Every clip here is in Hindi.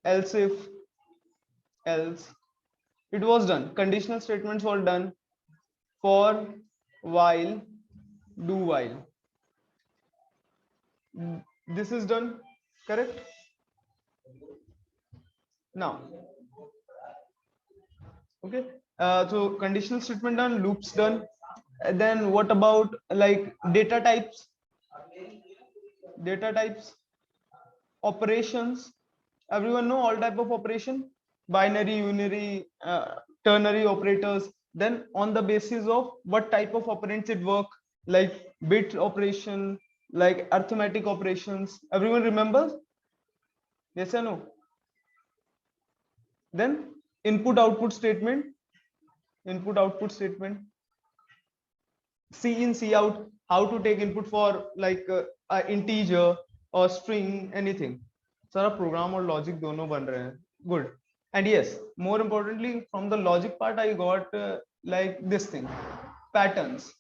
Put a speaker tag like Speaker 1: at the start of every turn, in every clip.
Speaker 1: else if, else. It was done. Conditional statements were done. For, while, do while. This is done, correct? Now, okay. So conditional statement done, loops done. And then what about like data types? Data types, operations. Everyone know all type of operation: binary, unary, ternary operators. Then on the basis of what type of operands it work, like bit operation, like arithmetic operations. Everyone remembers? Yes or no? Then input output statement, input output statement, C in C out, how to take input for like integer or string, anything. सारा program और logic दोनों बन रहे हैं. Good. And yes, more importantly, from the logic part, I got like this thing, patterns.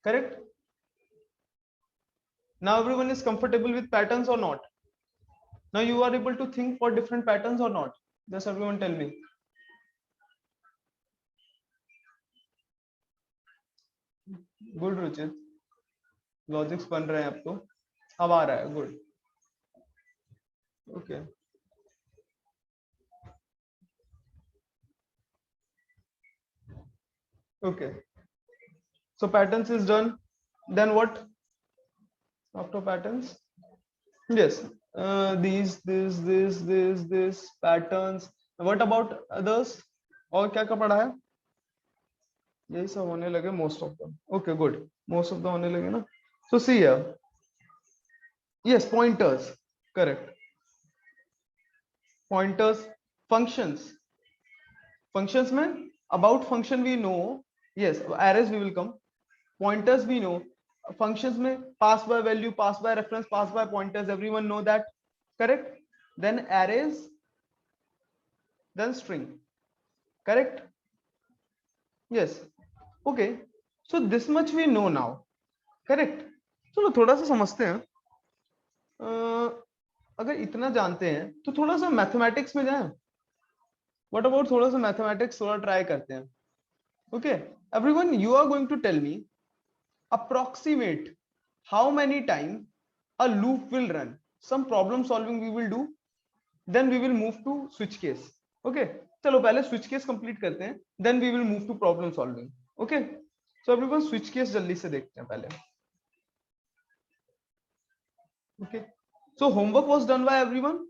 Speaker 1: Correct? Now everyone is comfortable with patterns or not? Now you are able to think for different patterns or not? Just everyone tell me. Good, Ruchit. Logics बन रहे हैं अब तो. अब आ रहा है. Good. Okay. Okay. So patterns is done. Then what? After patterns? Yes. This patterns. What about others? और क्या क्या पढ़ा है? यही सब होने लगे most of them. Okay, good. Most of them होने लगे ना? So see here. Yes, pointers. Correct. Pointers, functions. Functions में about function we know. Yes, arrays we will come. Pointers we know. Functions में pass by value, pass by reference, pass by pointers. Everyone know that. Correct. Then arrays, then string. Correct. Yes. Okay. So this much we know now. Correct. चलो थोड़ा सा समझते हैं. अगर इतना जानते हैं तो थोड़ा सा मैथमेटिक्स में जाएं. What about थोड़ा सा मैथमेटिक्स थोड़ा ट्राई करते हैं. Okay. Everyone, you are going to tell me approximate how many times a loop will run. Some problem solving we will do, then we will move to switch case. Okay, चलो पहले switch case complete करते हैं, then we will move to problem solving. Okay, so everyone switch case जल्दी से देखते हैं पहले. Okay, so homework was done by everyone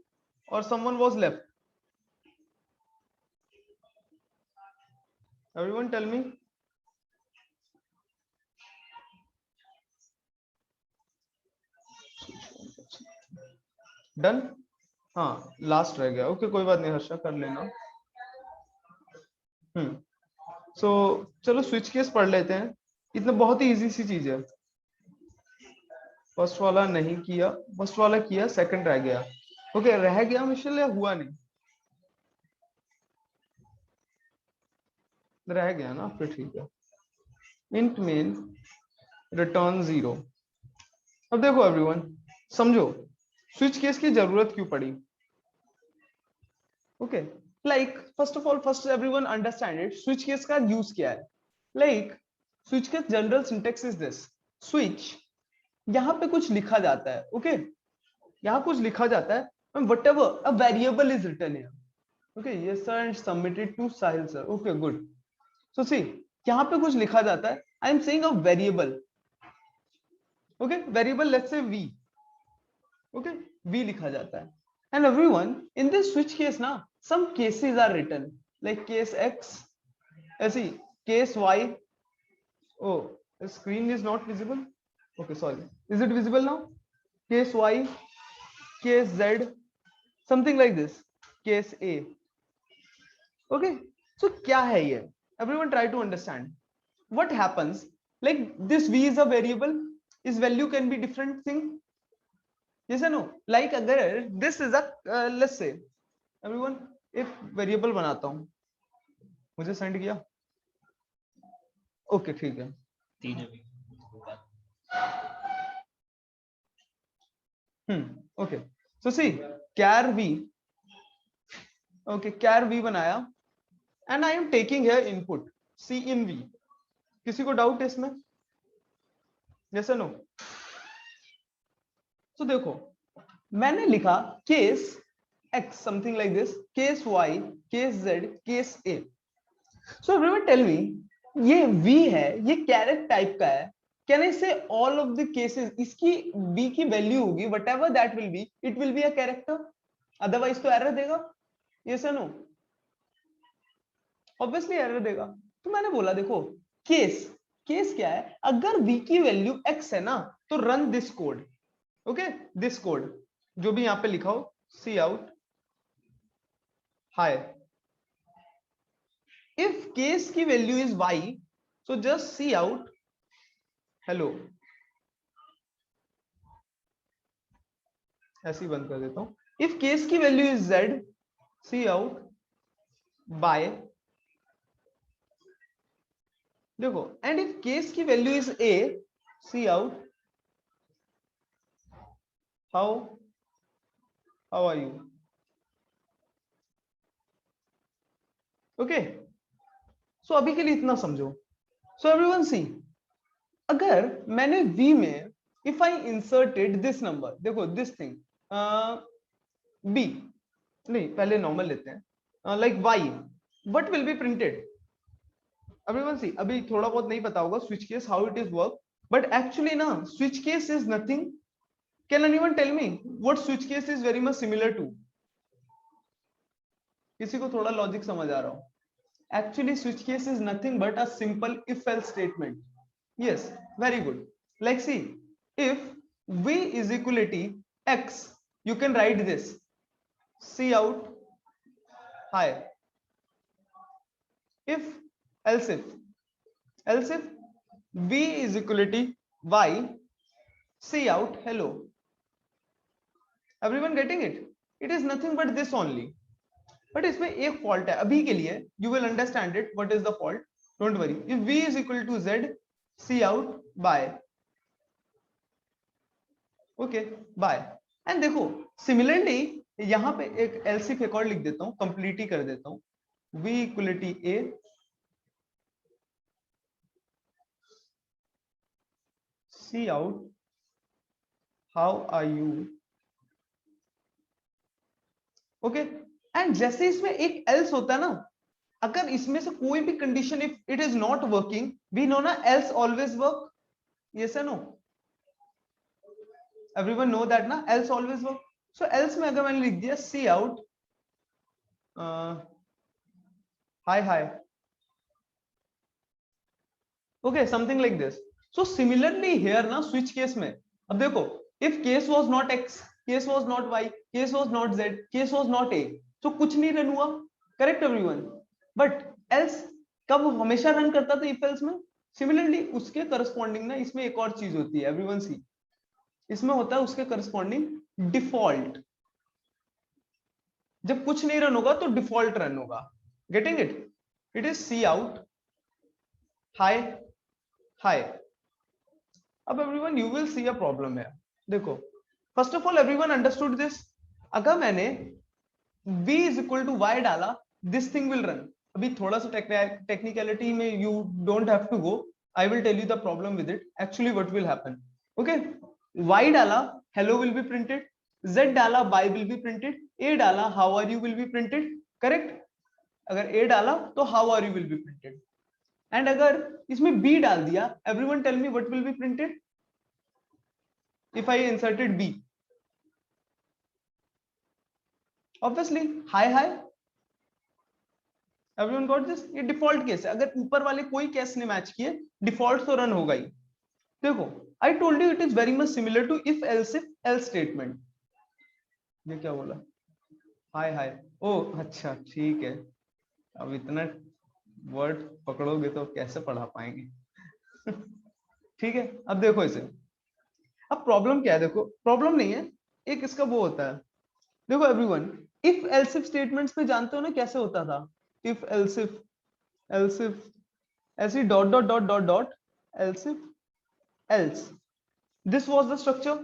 Speaker 1: or someone was left? Everyone tell me. Done? हाँ, लास्ट रह गया. ओके, कोई बात नहीं, हर्षा कर लेना. सो चलो स्विच केस पढ़ लेते हैं. इतना बहुत ही इजी सी चीज है. फर्स्ट वाला नहीं किया, फर्स्ट वाला किया, सेकंड रह गया. ओके, रह गया मिशेल या हुआ नहीं? रह गया ना, फिर ठीक है. Int main return 0. अब देखो एवरीवन, समझो स्विच केस की जरूरत क्यों पड़ी. Okay, like first of all, first everyone understand it. Switch case का यूज क्या है? Like switch case general syntax is this. Switch, यहाँ पे कुछ लिखा जाता है. ओके, यहाँ कुछ लिखा जाता है, and whatever a variable is written here. Okay, yes sir, and submitted to Sahil sir. Okay, good. So see, यहाँ पे कुछ लिखा जाता है. I am saying a variable. Okay, variable, let's say v. Okay, v लिखा जाता है. And everyone, in this switch case ना, some cases are written, like case x, ऐसी case y. Oh, the screen is not visible. Okay, sorry. Is it visible now? Case y, case z, something like this. Case a. Okay, so क्या है ये? Everyone try to understand what happens. Like this v is a variable, its value can be different thing. Yes or no? Like अगर this is a let's say, everyone, एक variable बनाता हूँ, मुझे send किया. Okay, ठीक है. Okay, so see, char v, okay char v बनाया and I am taking here input c in v. किसी को डाउट है इसमें? Yes no? तो देखो मैंने लिखा case x something like this, case y, case z, case a। So everyone tell me, ये v है, ये कैरेट टाइप का है, can I say all of the cases इसकी v की वैल्यू होगी whatever that will be, it will be a character, otherwise तो एरर देगा। Yes no? ऑब्वियसली एरर देगा। तो मैंने बोला देखो केस, केस क्या है, अगर v की वैल्यू x है ना तो run this code. Okay this code जो भी यहां पे लिखा हो, c out hi. If case की value is y, so just c out hello. ऐसे ही बंद कर देता हूं। इफ केस की value is z, c out bye. देखो एंड इफ केस की value is a, c out how are you. Okay so अभी के लिए इतना समझो। सो एवरीवन सी, अगर मैंने v में if I inserted this number, देखो दिस थिंग b, नहीं पहले नॉर्मल लेते हैं, like y, what will be printed? Everyone see, अभी थोड़ा बहुत नहीं पता होगा switch case how it is work, but actually ना switch case is nothing. Can anyone tell me what switch case is very much similar to? किसी को थोड़ा लॉजिक समझ आ रहा हो? Actually switch case is nothing but a simple if else statement. Yes, very good. Like see, if v is equality x, you can write this, see out hi. If else if v is equality y, see out hello. Everyone getting it? It is nothing but this only. But इसमें एक फॉल्ट है अभी के लिए, you will understand it what is the fault, don't worry. If v is equal to z, c out bye. Okay bye. And देखो सिमिलरली यहां पे एक एल्स इफ एक और लिख देता हूं, कंप्लीट ही कर देता हूं, v equality a, c out how are you. Okay and जैसे इसमें एक एल्स होता है ना, अगर इसमें से कोई भी condition if it is not working, we know ना else always work. Yes no? Everyone know that ना else always work. So else में अगर मैंने लिख दिया cout hi hi, okay something like this. So similarly here ना स्विच केस में, अब देखो if case was not x, case was not y, case was not z, case was not a, तो कुछ नहीं रन हुआ, करेक्ट एवरीवन? बट एल्स कब हमेशा रन करता था इफ एल्स में? सिमिलरली उसके करस्पॉन्डिंग ना इसमें एक और चीज होती है, एवरीवन सी, इसमें होता है उसके करस्पॉन्डिंग डिफॉल्ट। जब कुछ नहीं रन होगा तो डिफॉल्ट रन होगा, getting it? It is cout hi hi. अब everyone you will see a problem है। देखो first of all everyone understood this, अगर मैंने v is equal to y डाला, दिस थिंग विल रन। अभी थोड़ा सा टेक्निकलिटी में you don't have to go, I will tell you the problem with it, actually what will happen. Okay y डाला hello will be printed, z डाला bye will be printed, a डाला how are you will be printed, correct? अगर a डाला तो how are you will be printed, and अगर इसमें b डाल दिया, everyone tell me what will be printed if I inserted b? Obviously hi hi. Everyone got this? ये डिफॉल्ट केस है, अगर ऊपर वाले कोई केस ने मैच किए डिफॉल्ट तो रन होगा ही। देखो I told you it is very much similar to if else statement. ये क्या बोला? हाय हाय, ओ अच्छा ठीक है, अब इतना वर्ड पकड़ोगे तो कैसे पढ़ा पाएंगे? ठीक है अब देखो इसे, अब प्रॉब्लम क्या है, देखो प्रॉब्लम नहीं है, एक इसका वो होता है, देखो एवरीवन इफ एल्सिफ स्टेटमेंट्स में जानते हो ना कैसे होता था, इफ एल्सिफ एल्सिफ ऐसे dot dot dot dot dot else if else, this was the structure.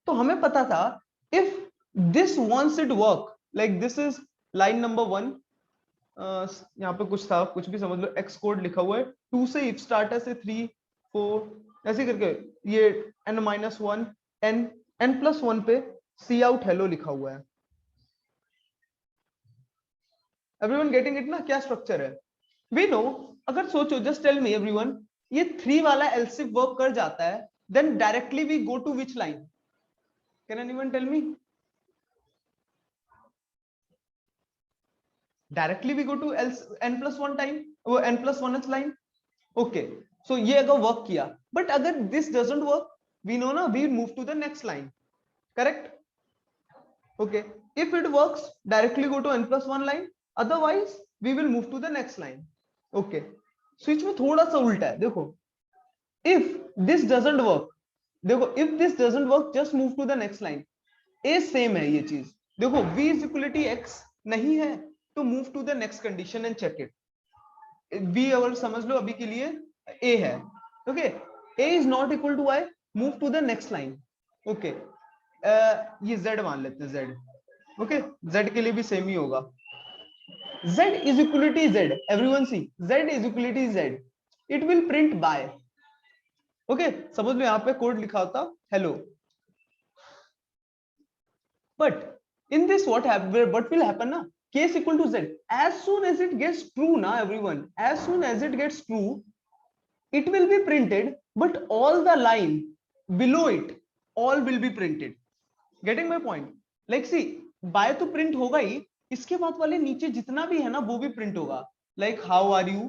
Speaker 1: तो हमें पता था if this wants it work, like this is line number 1, यहाँ पे कुछ था, कुछ भी समझ लो, एक्स कोड लिखा हुआ है, 2 से इफ स्टार्टर से 3 4 ऐसे करके, ये n-1 n+1 पे सी आउट हेलो लिखा हुआ है। एवरीवन गेटिंग इट ना, क्या स्ट्रक्चर है? वी नो, अगर सोचो, जस्ट टेल मी एवरीवन, ये 3 वाला एल्सिफ वर्क कर जाता है, then directly we go to which line? Can anyone tell me? Directly we go to n+1 time, वो n+1th लाइन। ओके, सो ये अगर वर्क किया, बट अगर this doesn't work, we know ना, we move to the next line, correct? Okay, if it works, directly go to n+1 line, otherwise we will move to the next line. Okay, switch में थोड़ा सा उल्टा है, देखो, if this doesn't work, देखो, if this doesn't work, just move to the next line. a same है ये चीज, देखो, v is equality x नहीं है तो move to the next condition and check it. v अगर समझ लो अभी के लिए a है, okay, a is not equal to y, move to the next line. okay, ये z मान लेते हैं, z, ओके, z के लिए भी सेम ही होगा, z is equality z, everyone see, z is equality z, it will print by, okay, समझ लो, यहाँ पे कोड लिखा होता hello, but in this what will happen ना, case equal to z, as soon as it gets true ना everyone, as soon as it gets true, it will be printed, but all the line below it all will be printed. Getting my point? Like see, by तो print होगा ही, इसके बाद वाले नीचे जितना भी है ना वो भी प्रिंट होगा, like how are you,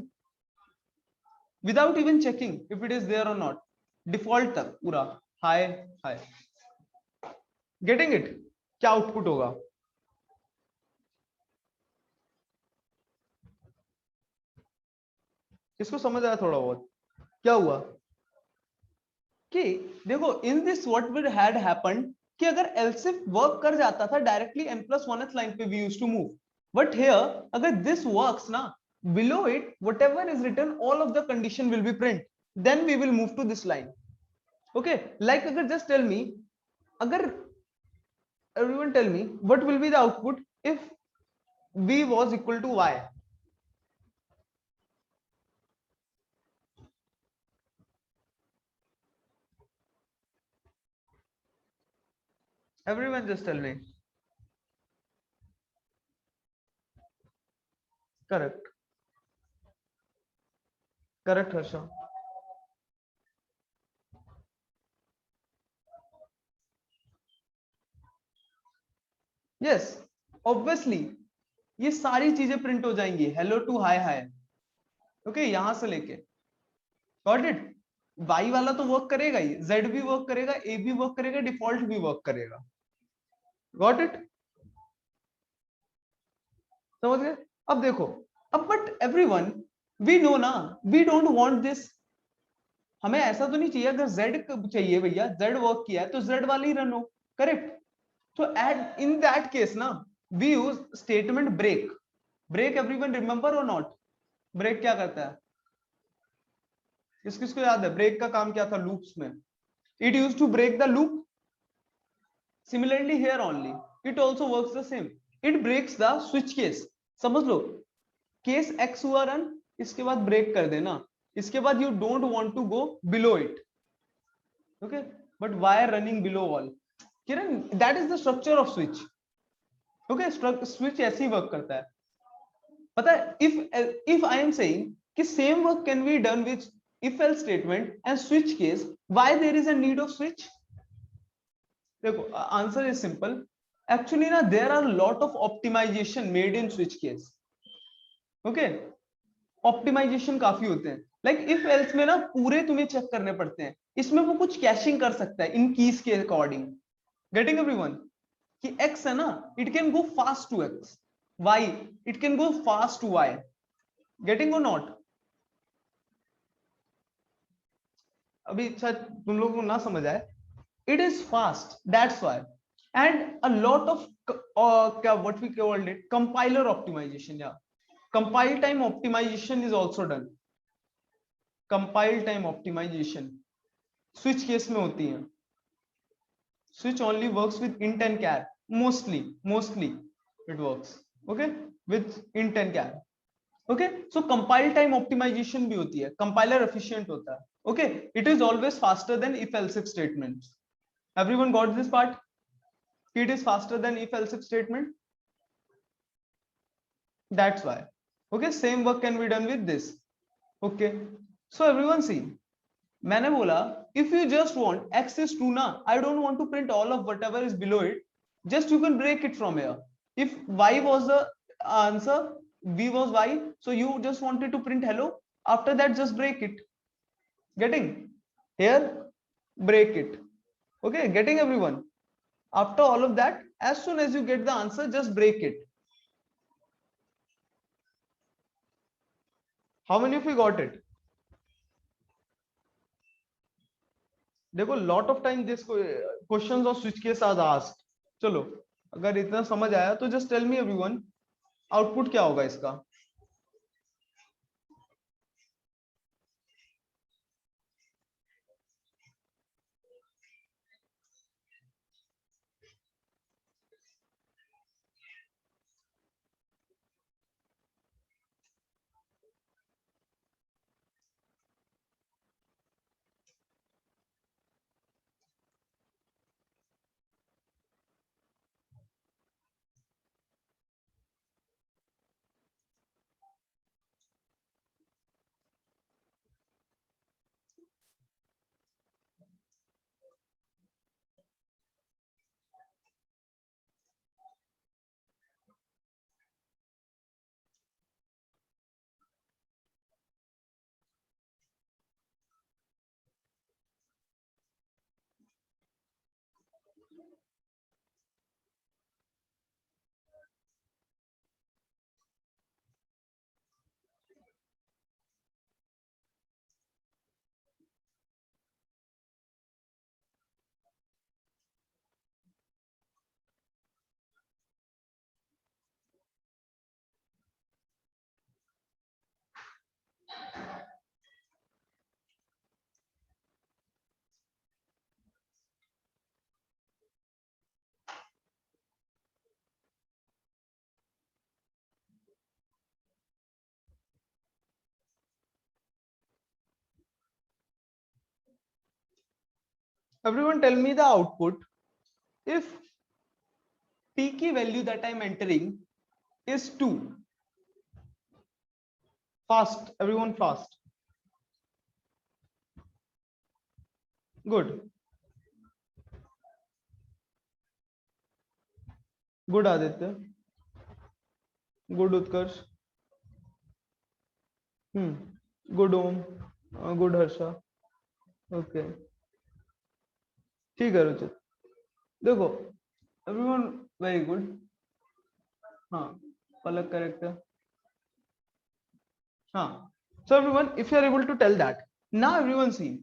Speaker 1: without even checking if it is there or not, default तक पूरा hi hi. Getting it? क्या आउटपुट होगा? इसको समझ आया थोड़ा बहुत? क्या हुआ कि देखो, in this what will had happened कि अगर एल्सिफ वर्क कर जाता था डायरेक्टली n+1th लाइन पे we used to move, but here अगर दिस वर्क्स ना, below it whatever is written, all of the condition will be print, then we will move to this line. okay, like अगर just tell me, अगर everyone tell me what will be the output if v was equal to y? Everyone just tell me. Correct, correct Harsha. yes, obviously ये सारी चीजें प्रिंट हो जाएंगी, hello to hi hi, okay, यहां से लेके, गॉट इट? y वाला तो वर्क करेगा ही, z भी वर्क करेगा, a भी वर्क करेगा, डिफॉल्ट भी वर्क करेगा, गॉट इट? समझ गए? अब देखो, अब बट एवरीवन वी नो ना, वी डोंट वांट दिस, हमें ऐसा तो नहीं चाहिए, अगर z चाहिए भैया, z वर्क किया है तो z वाली ही रन हो, करेक्ट? तो एट इन दैट केस ना, we use statement break. Break everyone remember और नॉट? ब्रेक क्या करता है? किस किसको याद है ब्रेक का काम क्या था लूप्स में? It use to break the loop. Similarly here only, it also works the same. It breaks the switch case. समझ लो, केस x हुआ रन, इसके बाद ब्रेक कर देना, इसके बाद you don't want to go below it. Okay, but why running below all? Kiran, that is the structure of switch. Okay, switch ऐसे ही वर्क करता है. पता है, if I am saying कि same work can be done with if else statement and switch case, why there is a need of switch? देखो, आंसर इज सिंपल, एक्चुअली ना there are lot of optimisation made in switch case. Okay, optimisation काफी होते हैं, लाइक इफ एल्स में ना पूरे तुम्हें चेक करने पड़ते हैं, इसमें वो कुछ कैशिंग कर सकता है इन कीज के अकॉर्डिंग. Getting everyone? कि x है ना, it can go fast to x, y it can go fast to y. Getting और नॉट? अभी शायद तुम लोगों को ना समझ आए, it is fast, that's why, and a lot of what we called it compiler optimization. Yeah, compile time optimization is also done. compile time optimization switch case में होती है. switch only works with int and char, mostly it works. Okay within 10 char. Okay so compile time optimisation भी होती है, कंपाइलर एफिशिएंट होता है. Okay it is always faster than if else if statement. Everyone got this part? It is faster than if else if statement. That's why. Okay, same work can be done with this. Okay, so everyone see, मैंने बोला if you just want x is 2 ना, I don't want to print all of whatever is below it, just you can break it from here. If y was the answer, v was y, so you just wanted to print hello, after that just break it. Getting? Here break it. Okay, getting everyone? After all of that, as soon as you get the answer, just break it. How many of you got it? देखो lot of time this questions of switch case are asked. चलो अगर इतना समझ आया तो just tell me everyone, output क्या होगा इसका? Everyone tell me the output if p key value that I'm entering is 2. Fast, everyone fast. Good. Good Aditya. Good Utkarsh. Good Om. Good Harsha. Okay. ठीक है रुचित. देखो everyone very good. हाँ पलक correct है. हाँ. So everyone, if you are able to tell that, now everyone see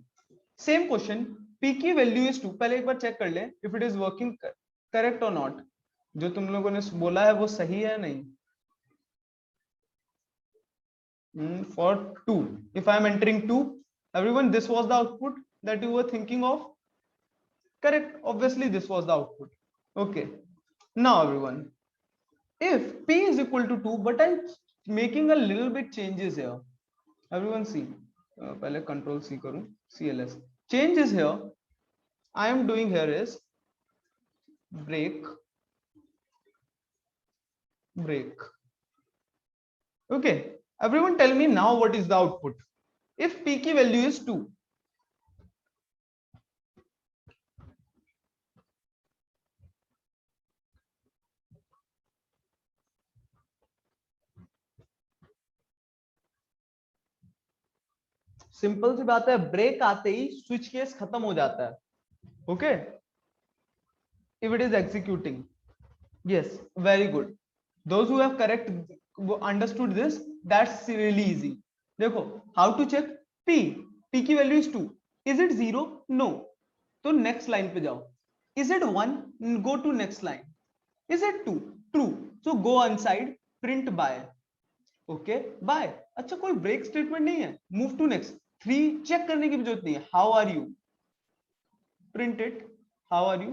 Speaker 1: same question, p की value is 2. पहले एक बार check कर ले if it is working correct or not. जो तुम लोगों ने बोला है वो सही है नहीं? For 2, if I am entering 2, everyone, this was the output that you were thinking of. Correct, obviously this was the output. Okay, now everyone, if p is equal to 2 but I'm making a little bit changes here. Everyone see, पहले control C करूं, CLS. Changes here I am doing here is break. Okay, everyone tell me now what is the output if p की value is 2. सिंपल सी बात है, ब्रेक आते ही स्विच केस खत्म हो जाता है. Okay, if it is executing. Yes, very good. Those who have correct understood this, that's really easy. देखो how to check p. p की value is 2. is it 0? no. तो next line पे जाओ. is it 1? go to next line. is it 2? true. so go inside, print by. okay, by. अच्छा कोई ब्रेक स्टेटमेंट नहीं है, मूव टू नेक्स्ट. 3 चेक करने की भी जरूरत नहीं है. How are you? Print it. How are you?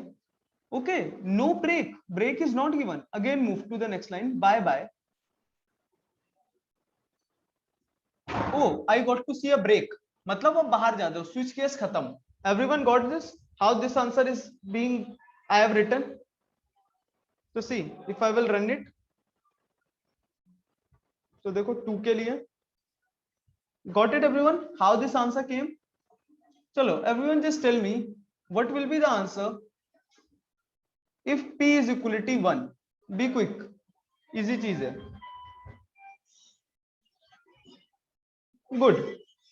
Speaker 1: Okay, no break. Break is not given. Again, move to the next line. Bye bye. Oh, I got to see a break. मतलब अब बाहर जा दो. Switch case खत्म. Everyone got this? How this answer is being I have written? So see, if I will run it, तो देखो 2 के लिए. Got it everyone? How this answer came? चलो, everyone just tell me what will be the answer if p is equality 1. Be quick. Easy चीज है. Good.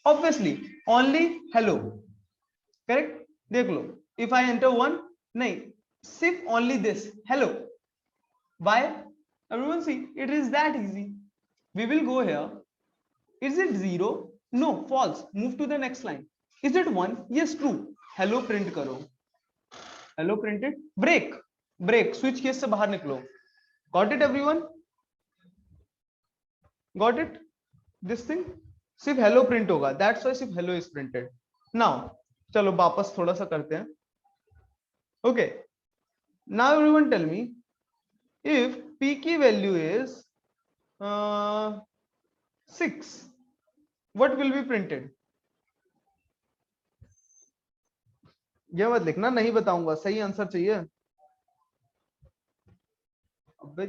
Speaker 1: Obviously, only hello. Correct? देख लो. If I enter 1, नहीं, सिर्फ only this hello. Why? Everyone see, it is that easy. We will go here. Is it 0? No, false. Move to the next line. Is it 1? Yes, true. Hello print करो. Hello printed. Break. Break. Switch case से बाहर निकलो. Got it everyone? Got it? This thing? सिर्फ hello print होगा. That's why सिर्फ hello is printed. Now, चलो वापस थोड़ा सा करते हैं. Okay. Now everyone tell me if p की value is 6, what will be printed? ये मत लिखना, नहीं बताऊंगा. सही आंसर चाहिए. अबे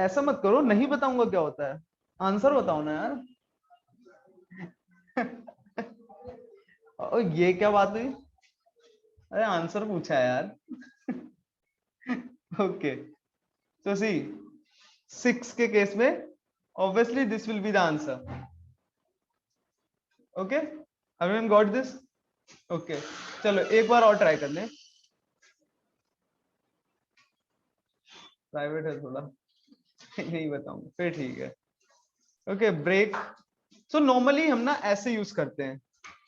Speaker 1: ऐसा मत करो, नहीं बताऊंगा क्या होता है. आंसर बताओ ना यार. और ये क्या बात हुई? अरे आंसर पूछा है यार. ओके, so see 6 के केस में obviously this will be the answer. Okay, everyone got this? Okay, चलो एक बार और ट्राई कर लें. प्राइवेट है थोड़ा. नहीं बताऊंगा फिर. ठीक है. Okay, break. सो नॉर्मली हम ना ऐसे यूज करते हैं,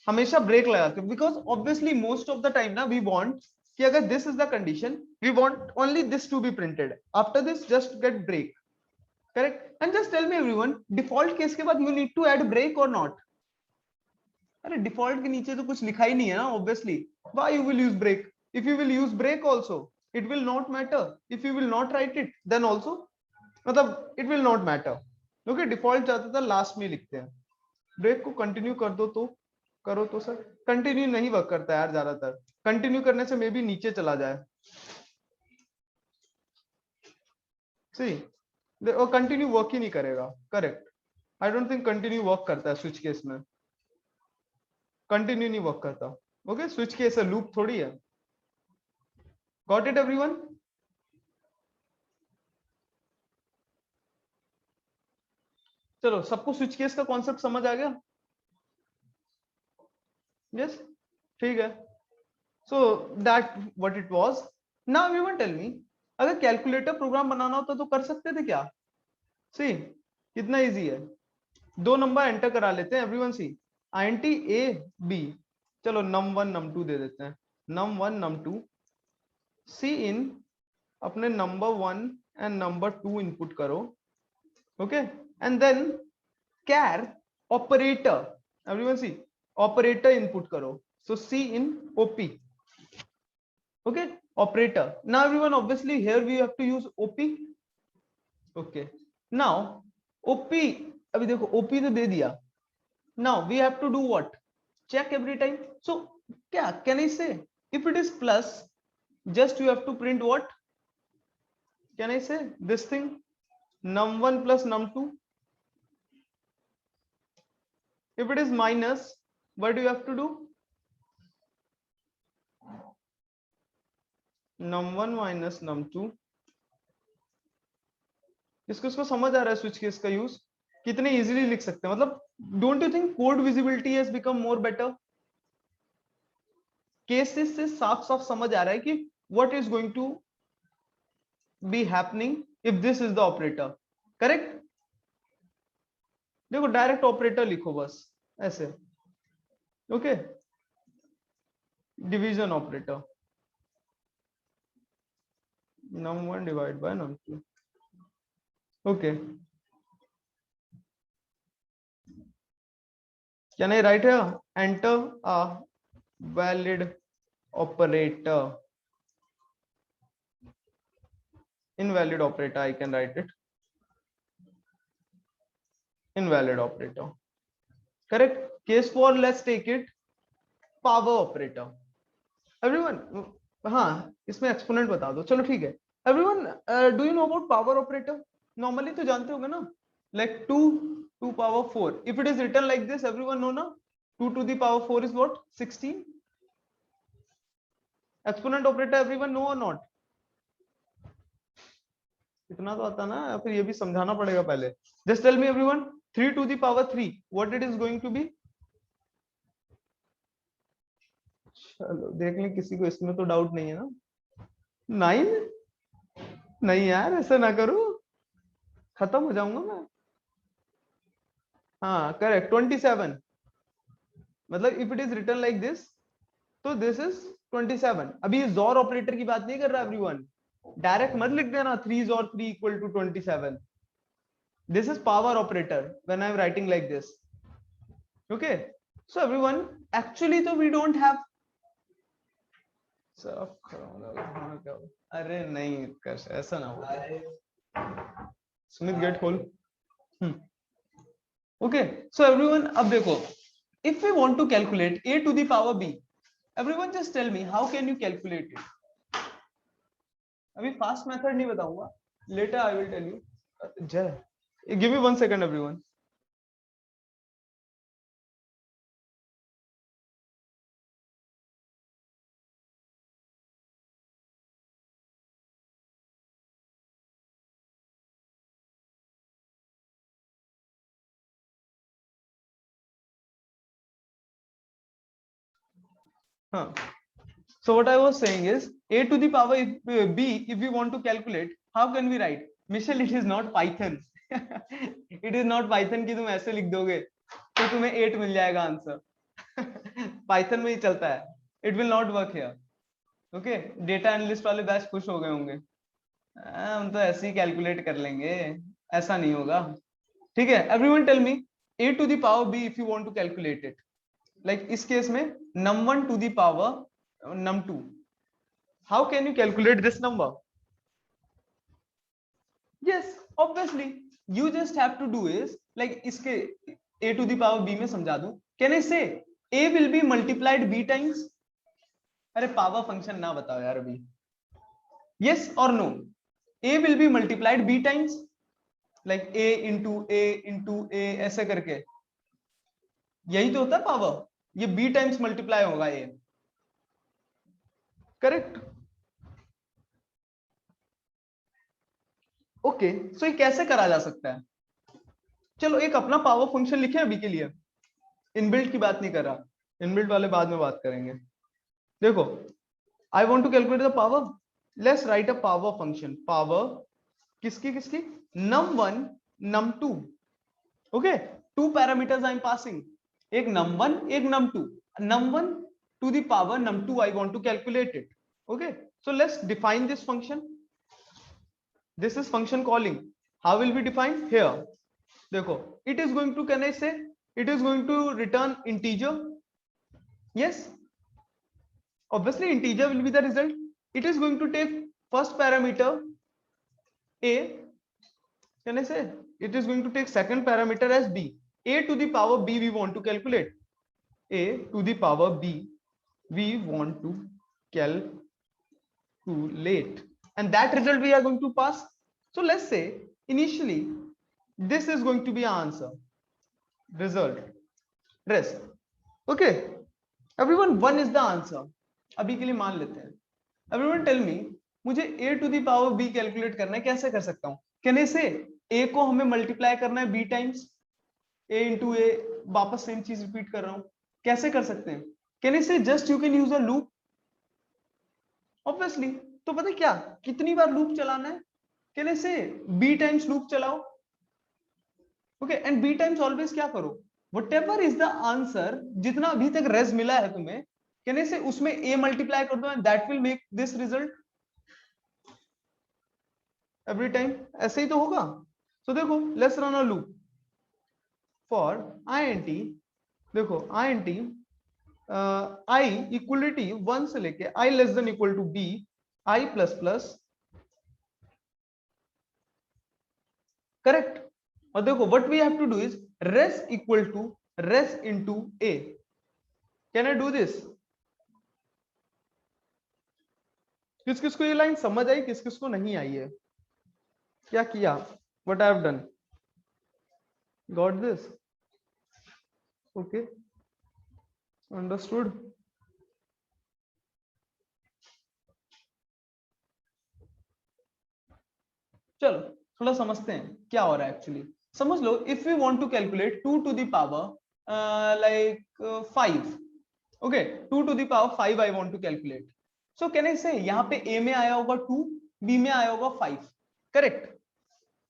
Speaker 1: हमेशा ब्रेक लगाते हैं, because obviously most of the time ना वी वांट कि अगर this is the condition, we want only this to be printed. After this just get break. Correct? And just tell me everyone, default case के बाद you need to add break और नॉट? अरे डिफॉल्ट के नीचे तो कुछ लिखा ही नहीं है ना. Obviously why you will use break? If you will use break also it will not matter. If you will not write it then also, मतलब it will not matter. Okay, default ज्यादातर लास्ट में लिखते हैं. ब्रेक को कंटिन्यू कर दो तो करो. तो सर कंटिन्यू नहीं वर्क करता है यार. ज्यादातर कंटिन्यू करने से मे भी नीचे चला जाए. सी, वो कंटिन्यू वर्क ही नहीं करेगा. Correct? I don't think continue work करता है स्विच केस में. कंटिन्यू नहीं वर्क करता. ओके, स्विच केस है, लूप थोड़ी है. Got it everyone? चलो, सबको स्विच केस का कॉन्सेप्ट समझ आ गया? यस, ठीक है. So that what it was. Now everyone tell me, अगर कैलकुलेटर प्रोग्राम बनाना होता तो कर सकते थे क्या? सी, कितना इजी है. 2 नंबर एंटर करा लेते हैं. Everyone see, int a b. चलो num1 num2 दे देते हैं. num1 num2. सी इन अपने नंबर 1 एंड नंबर 2 इनपुट करो. Okay, and then char operator. Everyone see, operator input करो. So c in op. ओके, operator. Now everyone, obviously here we have to use op. Okay, now op, अभी देखो op तो दे दिया. Now we have to do what? Check every time. So क्या can I say? If it is plus, just you have to print what? Can I say this thing? num1 plus num2. If it is minus, what do you have to do? num1 minus num2. इसको समझ आ रहा है स्विच केस का यूज कितने इजीली लिख सकते हैं? मतलब don't you think code visibility has become more better? Cases से साफ साफ समझ आ रहा है कि what is going to be happening if this is the operator. Correct? देखो डायरेक्ट ऑपरेटर लिखो बस ऐसे. Okay, division operator num1 divided by num2. Okay, can I write here enter a valid operator? invalid operator, I can write it invalid operator. Correct. Case 4, let's take it power operator. Everyone, हाँ इसमें एक्सपोनेंट बता दो, चलो ठीक है. Everyone, do you know about power operator? Normally तो जानते होगे ना, like 2 power 4. If it is written like this, everyone know ना, 2 to the power 4 is what? 16. Exponent operator, everyone know or not? इतना तो आता ना, फिर ये भी समझाना पड़ेगा पहले. Just tell me everyone, 3 to the power 3, what it is going to be? चलो देख लें, किसी को इसमें तो डाउट नहीं है ना. 9? नहीं यार, ऐसा ना करो, खत्म हो जाऊंगा मैं. हाँ करेक्ट, 27. मतलब if it is written like this, तो दिस इज 27. अभी जोर ऑपरेटर की बात नहीं कर रहा एवरीवन, डायरेक्ट मत लिख देना 3 जोर 3 equal to 27. This is power operator when I am writing like this. Okay, so everyone, actually तो वी डोंट हैव. अरे नहीं कर, ऐसा ना हो. Sumit get hole. Okay, so everyone, अब देखो, if we want to calculate a to the power b, everyone just tell me how can you calculate it? अभी फास्ट मेथड नहीं बताऊंगा, later I will tell you. जय, give me 1 second everyone. हाँ, so what I was saying is a to the power b, if we want to calculate, how can we write? Michelle, it is not Python. It is not Python कि तुम ऐसे लिख दोगे तो तुम्हें 8 मिल जाएगा आंसर. Python में ही चलता है. It will not work here. Okay, data analyst वाले बैच खुश हो गए होंगे. हम तो ऐसे ही कैलकुलेट कर लेंगे, ऐसा नहीं होगा. ठीक है, everyone tell me a to the power b if you want to calculate it. Like इस केस में num1 to the power num2, how can you calculate this number? Yes, obviously you just have to do is like इसके a to the power b में समझा दूं. Can I say a will be multiplied b times? अरे पावर फंक्शन ना बताओ यार अभी. Yes or no? a will be multiplied b times, like a into a ऐसे करके. यही तो होता है पावर. ये b टाइम्स मल्टीप्लाई होगा a. करेक्ट. ओके, सो ये कैसे करा जा सकता है? चलो एक अपना पावर फंक्शन लिखे अभी के लिए, इनबिल्ट की बात नहीं कर रहा, इनबिल्ट वाले बाद में बात करेंगे. देखो, I want to calculate the power. Let's write a power function. Power किसकी किसकी? num1 num2. Okay, 2 parameters I am passing, एक num1 एक num2. num1 to the power num2 I want to calculate it. Okay, so let's define this function. This is function calling. How will we define? Here देखो, it is going to, can I say it is going to return integer? Yes, obviously integer will be the result. It is going to take first parameter a. Can I say it is going to take second parameter as b. A to the power b we want to calculate. A to the power b we want to calculate, and that result we are going to pass. So let's say initially this is going to be our answer, result, rest. Okay everyone, 1 is the answer. अभी के लिए मान लेते हैं. Everyone tell me, मुझे a to the power b calculate करना है, कैसे कर सकता हूं? Can I say a को हमें मल्टीप्लाई करना है b times a into a, वापस सेम चीज रिपीट कर रहा हूं, कैसे कर सकते हैं? Can I say just you can use a loop? Obviously, तो पता है क्या, कितनी बार लूप चलाना है? Can I say b times loop चलाओ. Okay, and b times always क्या करो, whatever is the answer, जितना अभी तक रेज मिला है तुम्हें, Can I say उसमें a मल्टीप्लाई कर दो, and that will make this result every time. ऐसे ही तो होगा. सो देखो, let's run a loop for int. देखो int i इक्वलिटी 1 से लेके i less than equal to b, i plus plus correct. और देखो what we have to do is res equal to res into a. Can I do this? किस किस को ये लाइन समझ आई, किस किस को नहीं आई है? क्या किया? What I have done? Got this? Okay, understood. चलो थोड़ा समझते हैं क्या हो रहा है एक्चुअली। समझ लो, if we want to calculate 2 to the power like 5, okay, 2 to the power 5 I want to calculate. So can I say यहाँ पे a में आया होगा 2, b में आया होगा 5, correct.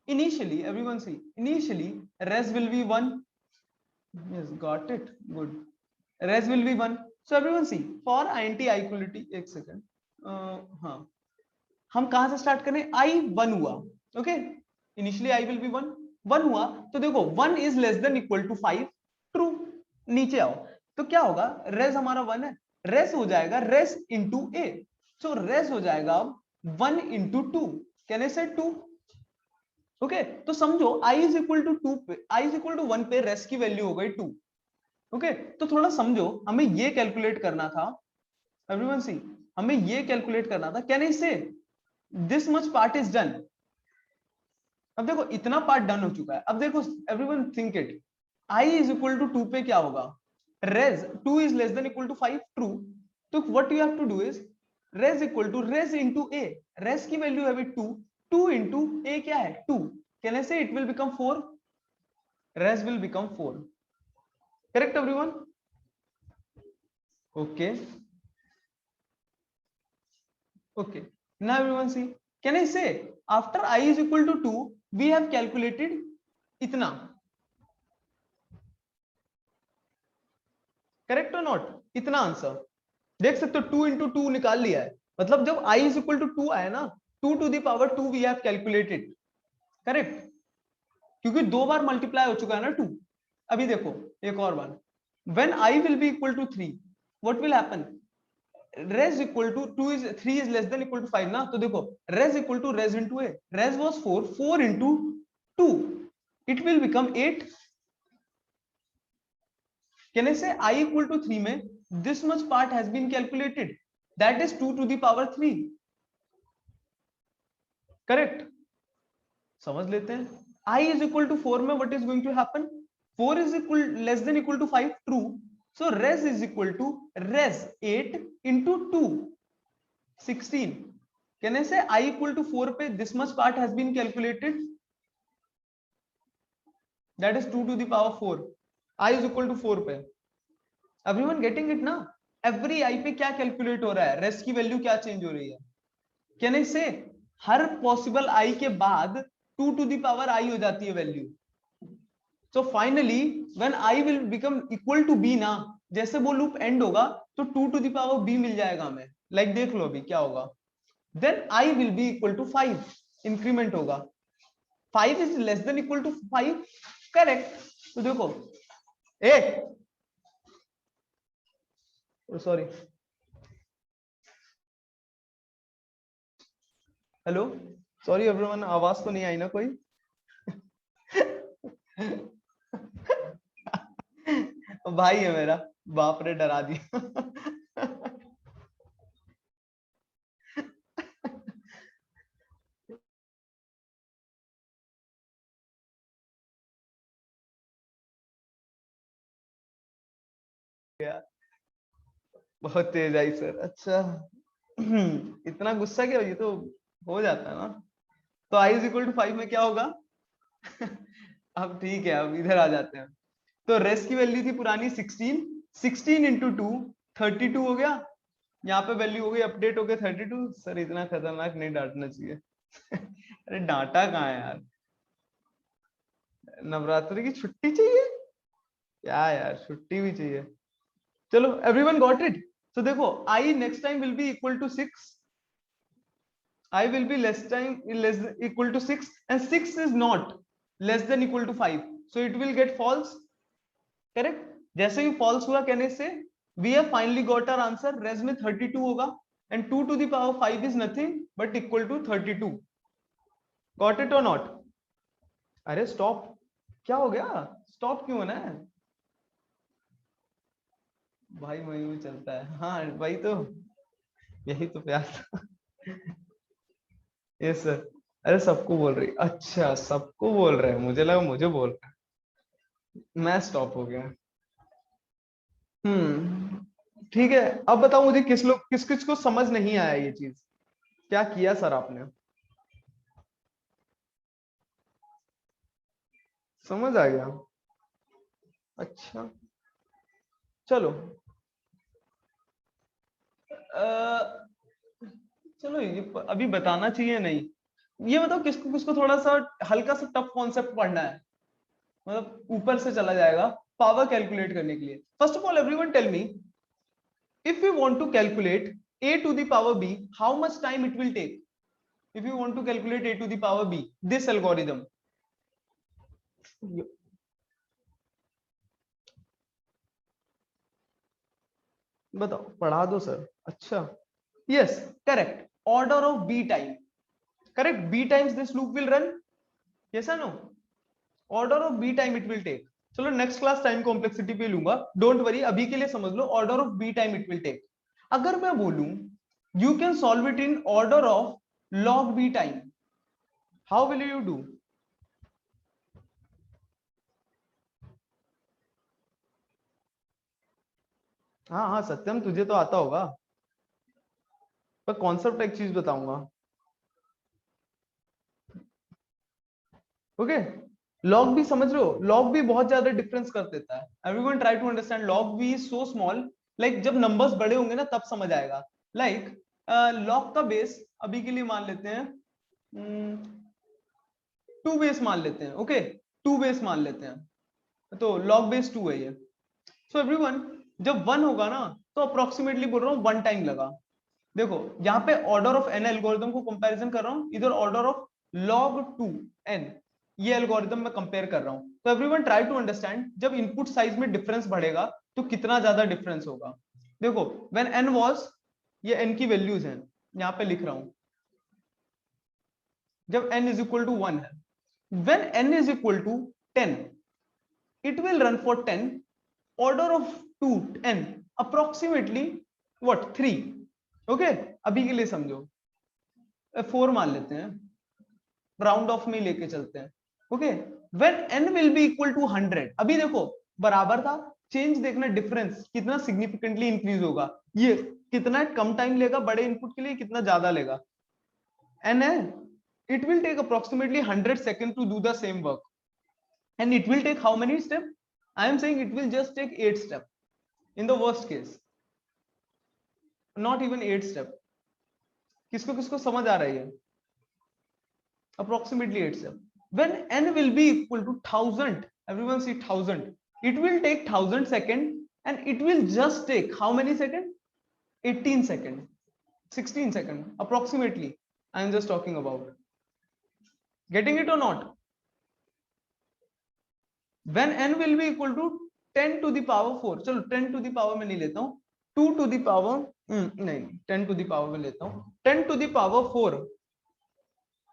Speaker 1: Initially everyone see, initially res will be 1, yes got it, good, res will be 1. so everyone see for int equality, एक सेकंड, हाँ हम कहां से स्टार्ट करें? i 1 हुआ, okay, initially i will be 1, 1 हुआ तो देखो 1 is less than equal to 5, true. नीचे आओ तो क्या होगा? रेस हमारा 1 है, रेस हो जाएगा रेस इंटू ए। सो रेस हो जाएगा अब 1 इंटू 2, कैन आई से 2, ओके। तो समझो i इज इक्वल टू 2 पे, i इज इक्वल टू 1 पे रेस की वैल्यू हो गई 2, ओके। तो थोड़ा समझो, हमें ये कैलकुलेट करना था, एवरीवन सी, हमें ये कैलकुलेट करना था, can I say this much part is done. अब देखो इतना पार्ट डन हो चुका है। अब देखो everyone think it, i is equal to 2 पे क्या होगा? Res 2 is less than equal to 5, true. तो what you have to do is res equal to res into a. Res की वैल्यू है 2, 2 इनटू ए क्या है? 2, can I say it will become 4, res will become 4, correct everyone? Okay, okay, now everyone see, can I say after I is equal to 2 we have calculated इतना, करेक्ट और नॉट? इतना आंसर देख सकते हो, 2 इंटू 2 निकाल लिया है, मतलब जब I is equal to 2 आया ना, 2 to the power 2 we have calculated, correct, क्योंकि दो बार मल्टीप्लाई हो चुका है ना 2। अभी देखो एक और बार, when I will be equal to 3 what will happen? res equal to 2 is 3 is less than equal to 5 ना, तो देखो res equal to res into a, res was 4, 4 into 2 it will become 8। Can I say i equal to 3 में this much part has been calculated, that is 2 to the power 3, correct. समझ लेते हैं, i इज इक्वल टू 4 में what is going to happen? 4 is equal less than equal to 5, true. So res is equal to res 8 into 2, 16. Can I say I equal to 4 पे this much part has been calculated, that is 2 to the power 4, I is equal to 4 पे। Everyone getting it ना? Every I पे क्या कैलकुलेट हो रहा है? रेस्ट की वैल्यू क्या चेंज हो रही है? Can I say her possible I के बाद 2 to the power I हो जाती है value. So finally when I will become equal to B ना, जैसे वो लूप एंड होगा तो 2 to the power B मिल जाएगा हमें। लाइक देख लो अभी क्या होगा, then I will be equal to 5, increment होगा, 5 is less than equal to 5, correct. तो देखो सॉरी, हेलो, सॉरी एवरीवन, आवाज तो नहीं आई ना कोई? भाई है मेरा, बाप रे डरा दिया। बहुत तेज आई सर, अच्छा। इतना गुस्सा क्या? ये तो हो जाता है ना। तो i इज इक्वल टू 5 में क्या होगा? अब ठीक है, अब इधर आ जाते हैं। तो रेस की वैल्यू थी पुरानी 16, 16 इंटू 2 32 हो गया, यहाँ पे वैल्यू हो गई, अपडेट हो गया 32। सर इतना खतरनाक नहीं डांटना चाहिए। अरे डांटा कहाँ है यार, नवरात्रि की छुट्टी चाहिए क्या यार, छुट्टी भी चाहिए। चलो एवरीवन गॉट इट। तो देखो i next time will be equal to 6, I will be less equal to 6 and 6 is not less than equal to 5, so it will get false, correct। जैसे ही false हुआ कहने से we have finally got our answer, res में 32 होगा and 2 to the power 5 is nothing but equal to 32, got it or not? अरे स्टॉप, क्या हो गया? स्टॉप क्यों होना है भाई? वही में चलता है। हाँ भाई, तो यही तो प्यार था। Yes sir. अरे सबको बोल रही, अच्छा सबको बोल रहे हैं, मुझे लगा मुझे बोल रहे हैं। मैं स्टॉप हो गया। ठीक है। अब बताओ मुझे, किस किस को समझ नहीं आया ये चीज? क्या किया सर आपने? समझ आ गया? अच्छा, चलो। अ, चलो ये अभी बताना चाहिए नहीं। ये बताओ किसको किसको थोड़ा सा हल्का सा टफ कॉन्सेप्ट पढ़ना है, मतलब ऊपर से चला जाएगा पावर कैलकुलेट करने के लिए। First of all everyone tell me, if we want to calculate a to the power b, how much time it will take? If you want to calculate a to the power b, this algorithm, बताओ, पढ़ा दो सर। अच्छा, yes, correct, order of b time, correct, b times this loop will run, yes और no? Order of b time it will take. चलो नेक्स्ट क्लास टाइम कॉम्प्लेक्सिटी पे लूंगा, डोंट वरी, अभी के लिए समझ लो order of b time it will take. अगर मैं बोलूं you can solve it in order of log b time, how will you do? हाँ हाँ सत्यम, तुझे तो आता होगा, पर कॉन्सेप्ट एक चीज बताऊंगा। ओके, लॉग भी समझ रहे हो? लॉग भी बहुत ज्यादा डिफरेंस कर देता है। Everyone try to understand, log भी इज सो स्मॉल, लाइक जब नंबर्स बड़े होंगे ना तब समझ आएगा। लाइक लॉग का बेस अभी के लिए मान लेते हैं 2 बेस मान लेते हैं, ओके, 2 बेस मान लेते हैं, तो लॉग बेस 2 है ये। सो एवरीवन, जब 1 होगा ना तो अप्रोक्सीमेटली बोल रहा हूँ 1 टाइम लगा। देखो यहाँ पे ऑर्डर ऑफ एन एल्गोरिथम को कंपैरिजन कर रहा हूँ, इधर ऑर्डर ऑफ log 2 n, ये एल्गोरिथम मैं कंपेयर कर रहा हूँ। तो एवरीवन ट्राई टू अंडरस्टैंड, जब इनपुट साइज में डिफरेंस बढ़ेगा तो कितना ज्यादा डिफरेंस होगा। देखो व्हेन n वाज, ये n की वैल्यूज हैं, यहाँ पे लिख रहा हूँ, जब n इज इक्वल टू 1 है, when n is equal to 10, it will run for 10, order of 2 n approximately what 3, okay, अभी के लिए समझो 4 मान लेते हैं, राउंड ऑफ में लेके चलते हैं, okay. When n will be equal to 100, अभी देखो बराबर था, चेंज देखना, डिफरेंस कितना सिग्निफिकेंटली इंक्रीज होगा, ये कितना कम टाइम लेगा बड़े इनपुट के लिए, कितना ज्यादा लेगा, n है, it will take approximately 100 seconds to do the same work, and it will take how many steps? I am saying it will just take 8 steps in the worst case, not even 8 steps। किसको किसको समझ आ रही है? approximately 8 steps। when n will be equal to 1000, everyone see 1000, it will take 1000 seconds, and it will just take how many seconds? 18 seconds, 16 seconds approximately, I am just talking about, getting it or not? when n will be equal to 10 to the power 4, चलो 10 to the power में नहीं लेता हूँ, 2 to the power, नहीं 10 to the power में लेता हूँ, 10 to the power 4,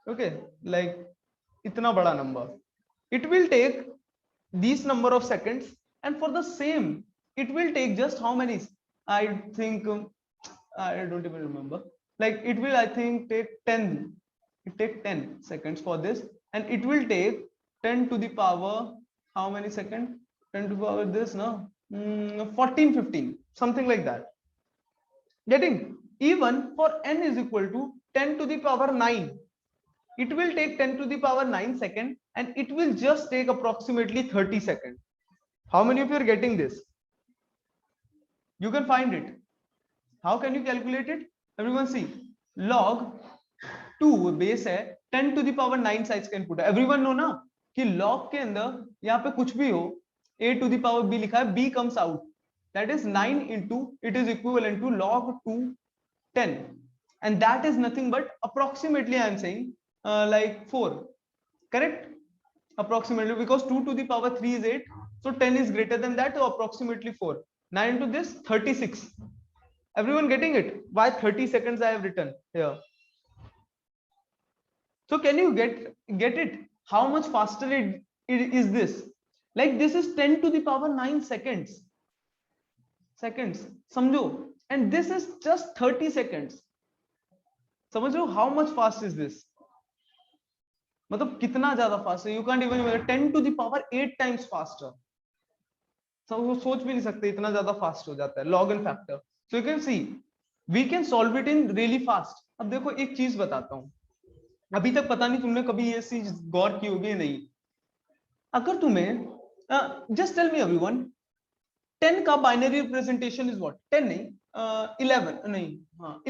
Speaker 1: okay, like इतना बड़ा number, it will take these number of seconds, and for the same it will take just how many? I think I don't even remember, like it will I think take 10, it take 10 seconds for this, and it will take 10 to the power how many seconds? 10 to the power this, no, 14 15 something like that, getting? Even for n is equal to 10 to the power 9, it will take 10 to the power 9 second, and it will just take approximately 30 seconds. How many of you are getting this? You can find it. How can you calculate it? Everyone see, log 2 base है, 10 to the power 9 साइज का इनपुट है। एवरीवन नो ना कि log के अंदर यहाँ पे कुछ भी हो, a to the power b लिखा है, b comes out, that is 9 into, it is equivalent to log 2 10, and that is nothing but approximately I am saying like 4, correct? Approximately, because 2 to the power 3 is 8, so 10 is greater than that, so approximately 4, 9 into this 36. Everyone getting it? Why 30 seconds I have written here? So can you get it? how much faster it is this? Like this is 10 to the power 9 seconds समझो, and this is just 30 seconds. समझ रहे हो how much fast is this? मतलब कितना ज्यादा फास्ट है, you can't even 10 to the power 8 times faster. सब वो सोच भी नहीं सकते इतना ज्यादा फास्ट हो जाता है log and factor. So you can see we can solve it in really fast. अब देखो एक चीज बताता हूं, अभी तक पता नहीं तुमने कभी ये चीज गौर की होगी नहीं. अगर तुम्हें जस्ट टेल मी एवरीवन, 10 का बाइनरी रिप्रेजेंटेशन इज व्हाट? 10 नहीं, 11 नहीं, हाँ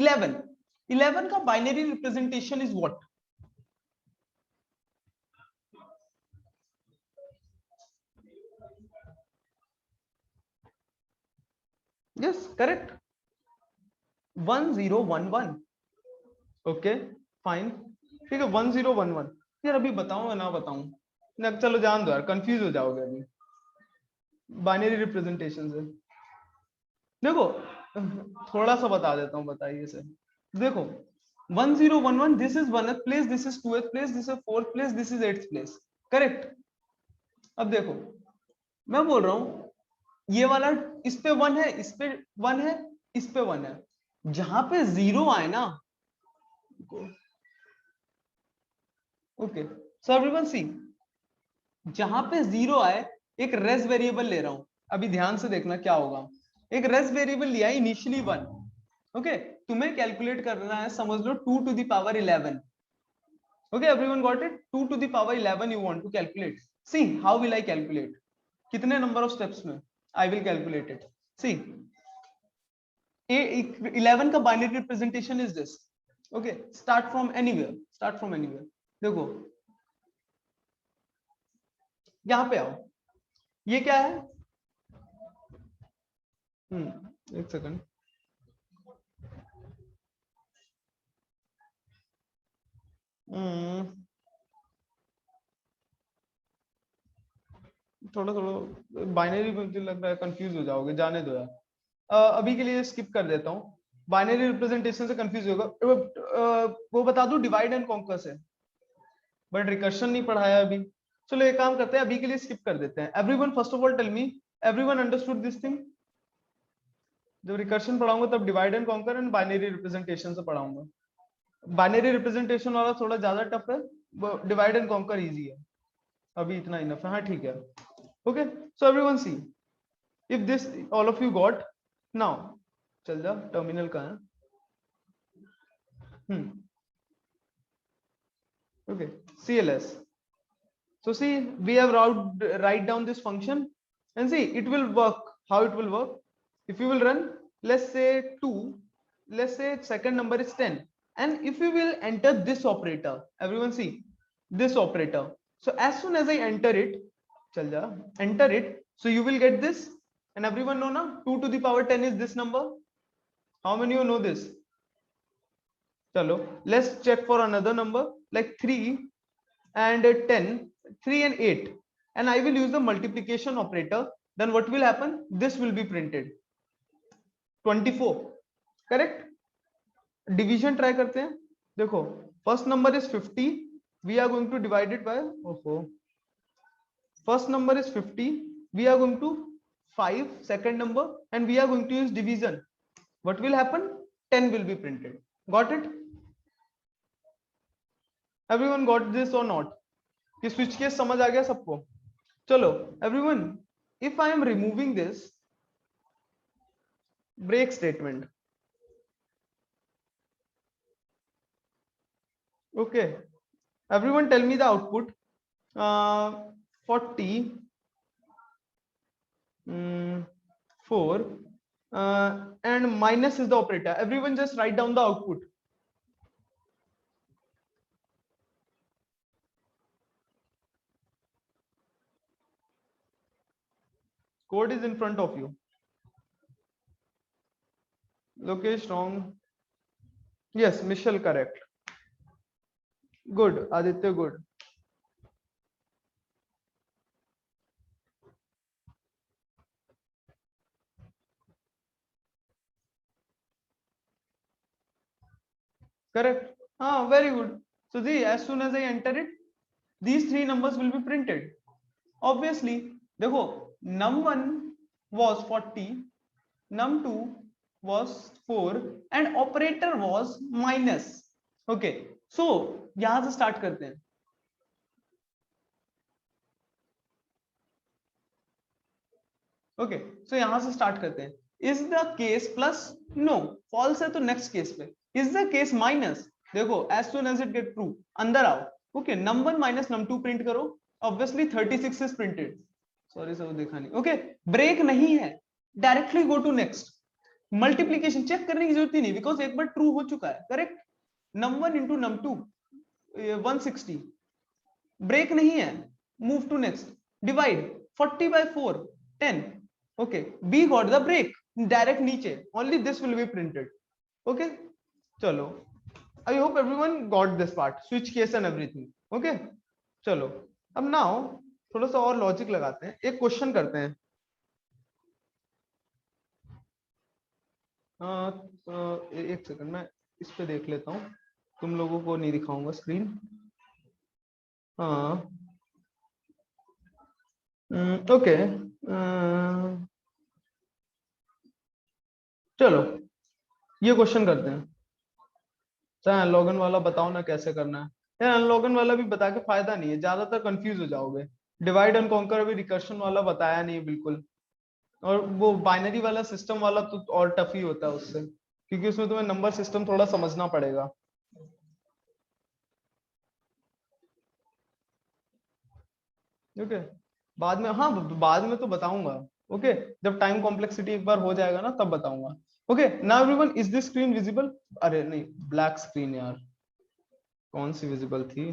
Speaker 1: 11 का binary representation is what? Yes correct, 1011. Okay fine, ठीक है 1011. यार अभी बताऊं या ना बताऊं? ना चलो जान दो यार, कंफ्यूज हो जाओगे अभी बाइनरी रिप्रेजेंटेशन से. देखो थोड़ा सा बता देता हूं, बताइए सर. देखो 1011, this is 1th place, this is 2th place, this is 4th place, this is 8th place. Correct. अब देखो मैं बोल रहा हूं ये वाला इस पे 1 है, इस पे 1 है, इस पे 1 है. जहां पे 0 आए ना, ओके सो एवरीवन सी, जहां पे 0 आए एक रेस वेरिएबल ले रहा हूं. अभी ध्यान से देखना क्या होगा. एक रेस वेरिएबल लिया इनिशियली 1. ओके तुम्हें कैलकुलेट करना है, समझ लो 2 to the power 11. Okay everyone got it? 2 to the power 11 you want to calculate. See how will I calculate? कितने नंबर ऑफ स्टेप्स में I will calculate it? See 11 का binary representation is this. Okay start from anywhere. देखो यहां पे आओ, ये क्या है? एक सेकंड. थोड़ा थोड़ा बाइनरी मुझे लग रहा है कंफ्यूज हो जाओगे, जाने दो यार. अभी के लिए स्किप कर देता हूँ, बाइनरी रिप्रेजेंटेशन से कंफ्यूज होगा. वो बता दूं डिवाइड एंड कॉन्कर से, बट रिकर्शन नहीं पढ़ाया अभी. चलो एक काम करते हैं, अभी के लिए स्किप कर देते हैं. Everyone first of all tell me, everyone understood this thing? जब रिकर्शन पढ़ाऊंगा तब divide and conquer and binary representation से पढ़ाऊंगा. बाइनरी रिप्रेजेंटेशन वाला थोड़ा ज्यादा टफ है, डिवाइड एंड कॉन्कर इजी है. अभी इतना इनफ है, हाँ ठीक है. Okay so everyone see, if this all of you got now, चल जा टर्मिनल का है. okay CLS. So see we have write down this function and see it will work. How it will work? If you will run, let's say 2, let's say second number is 10, and if you will enter this operator, everyone see this operator. So as soon as I enter it, chal ja, enter it, so you will get this. And everyone know na 2 to the power 10 is this number. How many you know this? Chalo let's check for another number like 3 and 10, 3 and 8, and I will use the multiplication operator. Then what will happen? This will be printed 24. Correct. Division try करते हैं. देखो first number is 50, we are going to divide it by, ओहो first number is 50, we are going to 5 second number, and we are going to use division. What will happen? 10 will be printed. Got it? Everyone got this और नॉट? कि स्विच केस समझ आ गया सबको? चलो everyone, if I am removing this break statement, okay everyone tell me the output. 40 4 and minus is the operator. Everyone just write down the output. Code is in front of you. Lokesh wrong. Yes, Michelle correct. Good, Aditya good. Correct. Ah, very good. So see, as soon as I enter it, these three numbers will be printed. Obviously, देखो num1 was 40, num2 was 4 and operator was minus. Okay, so यहां से स्टार्ट करते हैं. ओके, सो यहां से स्टार्ट करते हैं. Is the case plus, no false है तो नेक्स्ट केस पे. इज द केस माइनस, देखो as soon as it get true अंदर आओ. Okay, num1 minus num2 print करो. Obviously 36 is printed. Sorry sir देखा नहीं. ओके, ब्रेक नहीं है, directly go to next. Multiplication check करने की जरूरत ही नहीं, बिकॉज एक बार ट्रू हो चुका है. Correct. num1 into num2 160. Break नहीं है, move to next. Divide 40 by 4 10. Okay, B got the break. Direct नीचे, only this will be printed. Okay, चलो. I hope everyone got this part, switch case and everything. Okay, चलो. अब now थोड़ा सा और लॉजिक लगाते हैं, एक क्वेश्चन करते हैं. एक सेकंड मैं इस पे देख लेता हूँ, तुम लोगों को नहीं दिखाऊंगा स्क्रीन. हाँ, ओके. चलो ये क्वेश्चन करते हैं. चाहे अनलॉगन वाला बताओ ना कैसे करना है. यार अनलॉगन वाला भी बता के फायदा नहीं है, ज्यादातर कंफ्यूज हो जाओगे. डिवाइड एंड कॉन्कर अभी रिकर्शन वाला बताया नहीं है बिल्कुल. और वो बाइनरी वाला सिस्टम वाला तो और टफ ही होता है उससे, क्योंकि उसमें तुम्हें नंबर सिस्टम थोड़ा समझना पड़ेगा. ओके, बाद में, हाँ बाद में तो बताऊंगा. ओके, जब टाइम कॉम्प्लेक्सिटी एक बार हो जाएगा ना तब बताऊंगा. Okay, now everyone, is this screen visible? अरे नहीं, ब्लैक स्क्रीन यार, कौन सी विजिबल थी?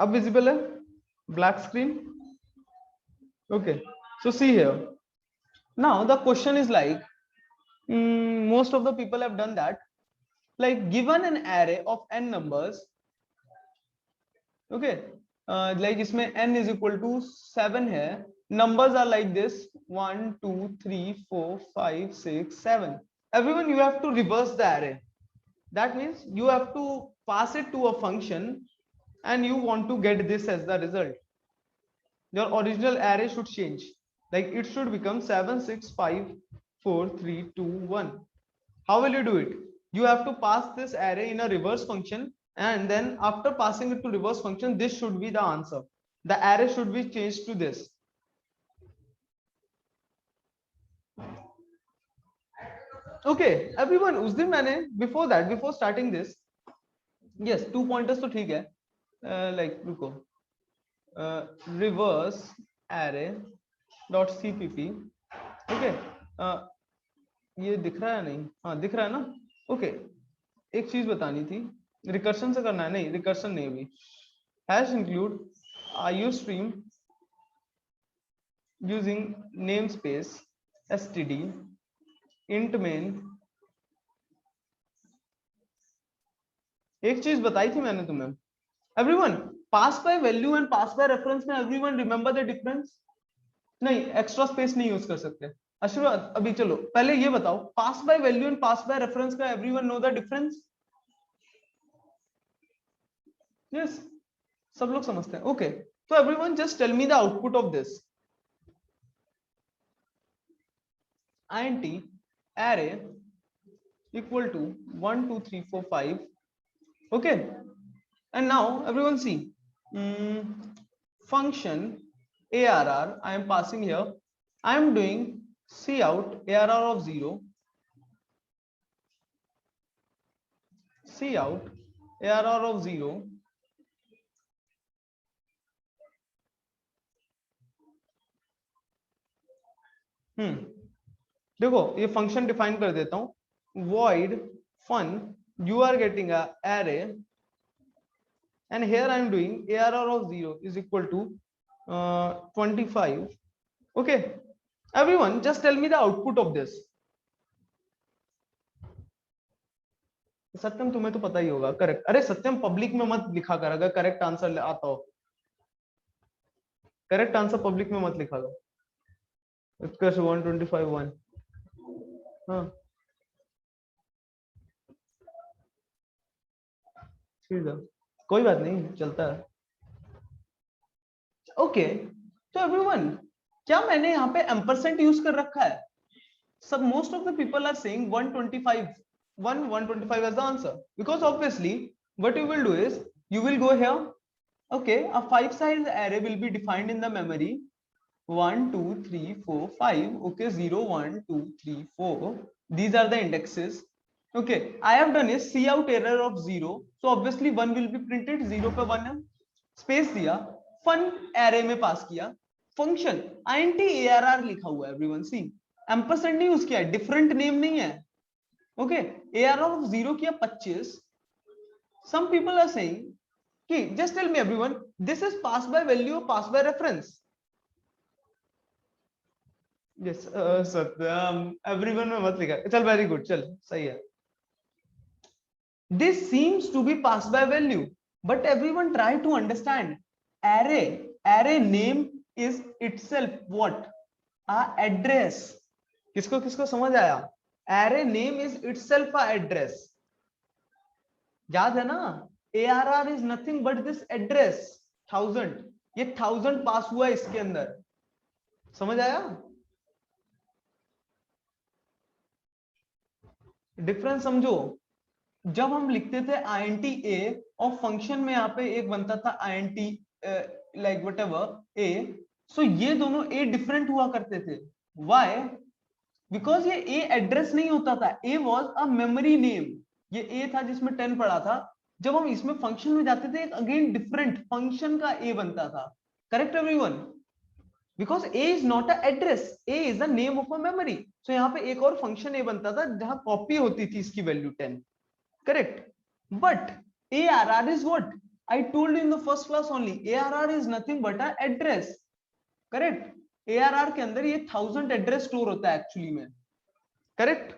Speaker 1: अब विजिबल है black screen. Okay, so see here, now the question is like, most of the people have done that, like given an array of n numbers. Okay, like इसमें n is equal to 7 है. Numbers are like this, 1 2 3 4 5 6 7. Everyone, you have to reverse the array. That means you have to pass it to a function and you want to get this as the result. Your original array should change, like it should become 7 6 5 4 3 2 1. How will you do it? You have to pass this array in a reverse function, and then after passing it to reverse function, this should be the answer. The array should be changed to this. Okay, everyone, उस दिन मैंने before starting this, yes, 2 pointers तो ठीक है. Like रुको, reverse array dot cpp. Okay, ये दिख रहा है नहीं? हाँ दिख रहा है ना. ओके, एक चीज बतानी थी, रिकर्शन से करना है. नहीं, रिकर्शन नहीं अभी. Hash include iostream using namespace std int main. एक चीज बताई थी मैंने तुम्हें. Everyone, pass by value and pass by reference में एवरीवन रिमेंबर द डिफरेंस? नहीं, एक्स्ट्रा स्पेस नहीं यूज कर सकते. आशीर्वाद, अभी चलो पहले ये बताओ, pass by value and pass by reference का everyone know the difference? Yes, सब लोग समझते हैं. ओके, तो everyone just tell me the output of this. int array equal to 1 2 3 4 5. Okay, and now everyone see, function arr I am passing here. I am doing cout arr of 0, cout arr of 0. देखो ये फंक्शन डिफाइन कर देता हूं, void fun, you are getting a array, and here I am doing arr of 0 is equal to 25. Okay, everyone just tell me the output of this. सत्यम तुम्हें तो पता ही होगा. करेक्ट. अरे सत्यम पब्लिक में मत लिखा कर अगर करेक्ट आंसर आता हो. करेक्ट आंसर पब्लिक में मत लिखा कर. उत्कर्ष 125 1. हाँ फिर दो, कोई बात नहीं, चलता है। ओके, तो एवरीवन, क्या मैंने यहाँ पे एम्परसेंट यूज कर रखा है? सब most of the people are saying 125 125 as the answer, because obviously what you will do is you will go here. Okay, a 5 size array will be defined in the memory. 1 2 3 4 5. Okay, 0 1 2 3 4, these are the indexes. Okay, I have done is see out error of 0, so obviously 1 will be printed, 0 पे 1 है, स्पेस दिया, फन एरे में पास किया, फंक्शन int arr लिखा हुआ है एवरीवन, सी एम्परसेंड नहीं यूज किया, डिफरेंट नेम नहीं है। ओके, arr ऑफ 0 किया 25। सम पीपल आर सेइंग कि just tell me everyone, this is pass by value और pass by reference? Yes Satyam, everyone में मत लिखा, चल वेरी गुड, चल सही है। This seems to be passed by value, but everyone try to understand. Array name is itself what? A address. किसको किसको समझ आया? Array name is itself a address. याद है ना? ARR is nothing but this address 1000. ये 1000 पास हुआ इसके अंदर, समझ आया? डिफरेंस समझो। जब हम लिखते थे int a और फंक्शन में यहाँ पे एक बनता था int like whatever a, सो ये दोनों a डिफरेंट हुआ करते थे। why? बिकॉज ये a एड्रेस नहीं होता था, a was a memory name. ये a था जिसमें 10 पड़ा था, जब हम इसमें फंक्शन में जाते थे एक अगेन डिफरेंट फंक्शन का a बनता था। Correct everyone? Because a is not a address, a is the name of a memory. So यहाँ पे एक और फंक्शन a बनता था जहां कॉपी होती थी इसकी value 10। Correct, but ARR is what I told you in the first class only. ARR is nothing but a address. Correct, ARR के अंदर ये 1000 एड्रेस स्टोर होता है एक्चुअली में। करेक्ट,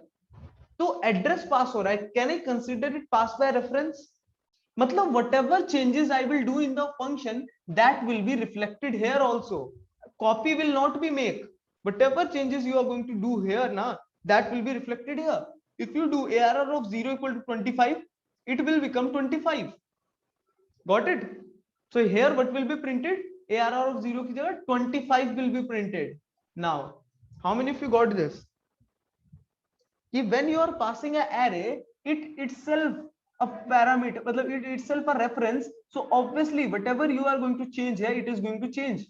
Speaker 1: तो एड्रेस पास हो रहा है, can I consider it pass by reference? मतलब whatever changes I will do in the function, that will be reflected here also. Copy will not be make. Whatever changes you are going to do here na, that will be reflected here. If you do ARR of 0 equal to 25, it will become 25. Got it? So here what will be printed? ARR of 0 की जगह 25 will be printed. Now, how many of you got this? When you are passing an array, it itself a parameter, मतलब it itself a reference. So obviously whatever you are going to change here, it is going to change.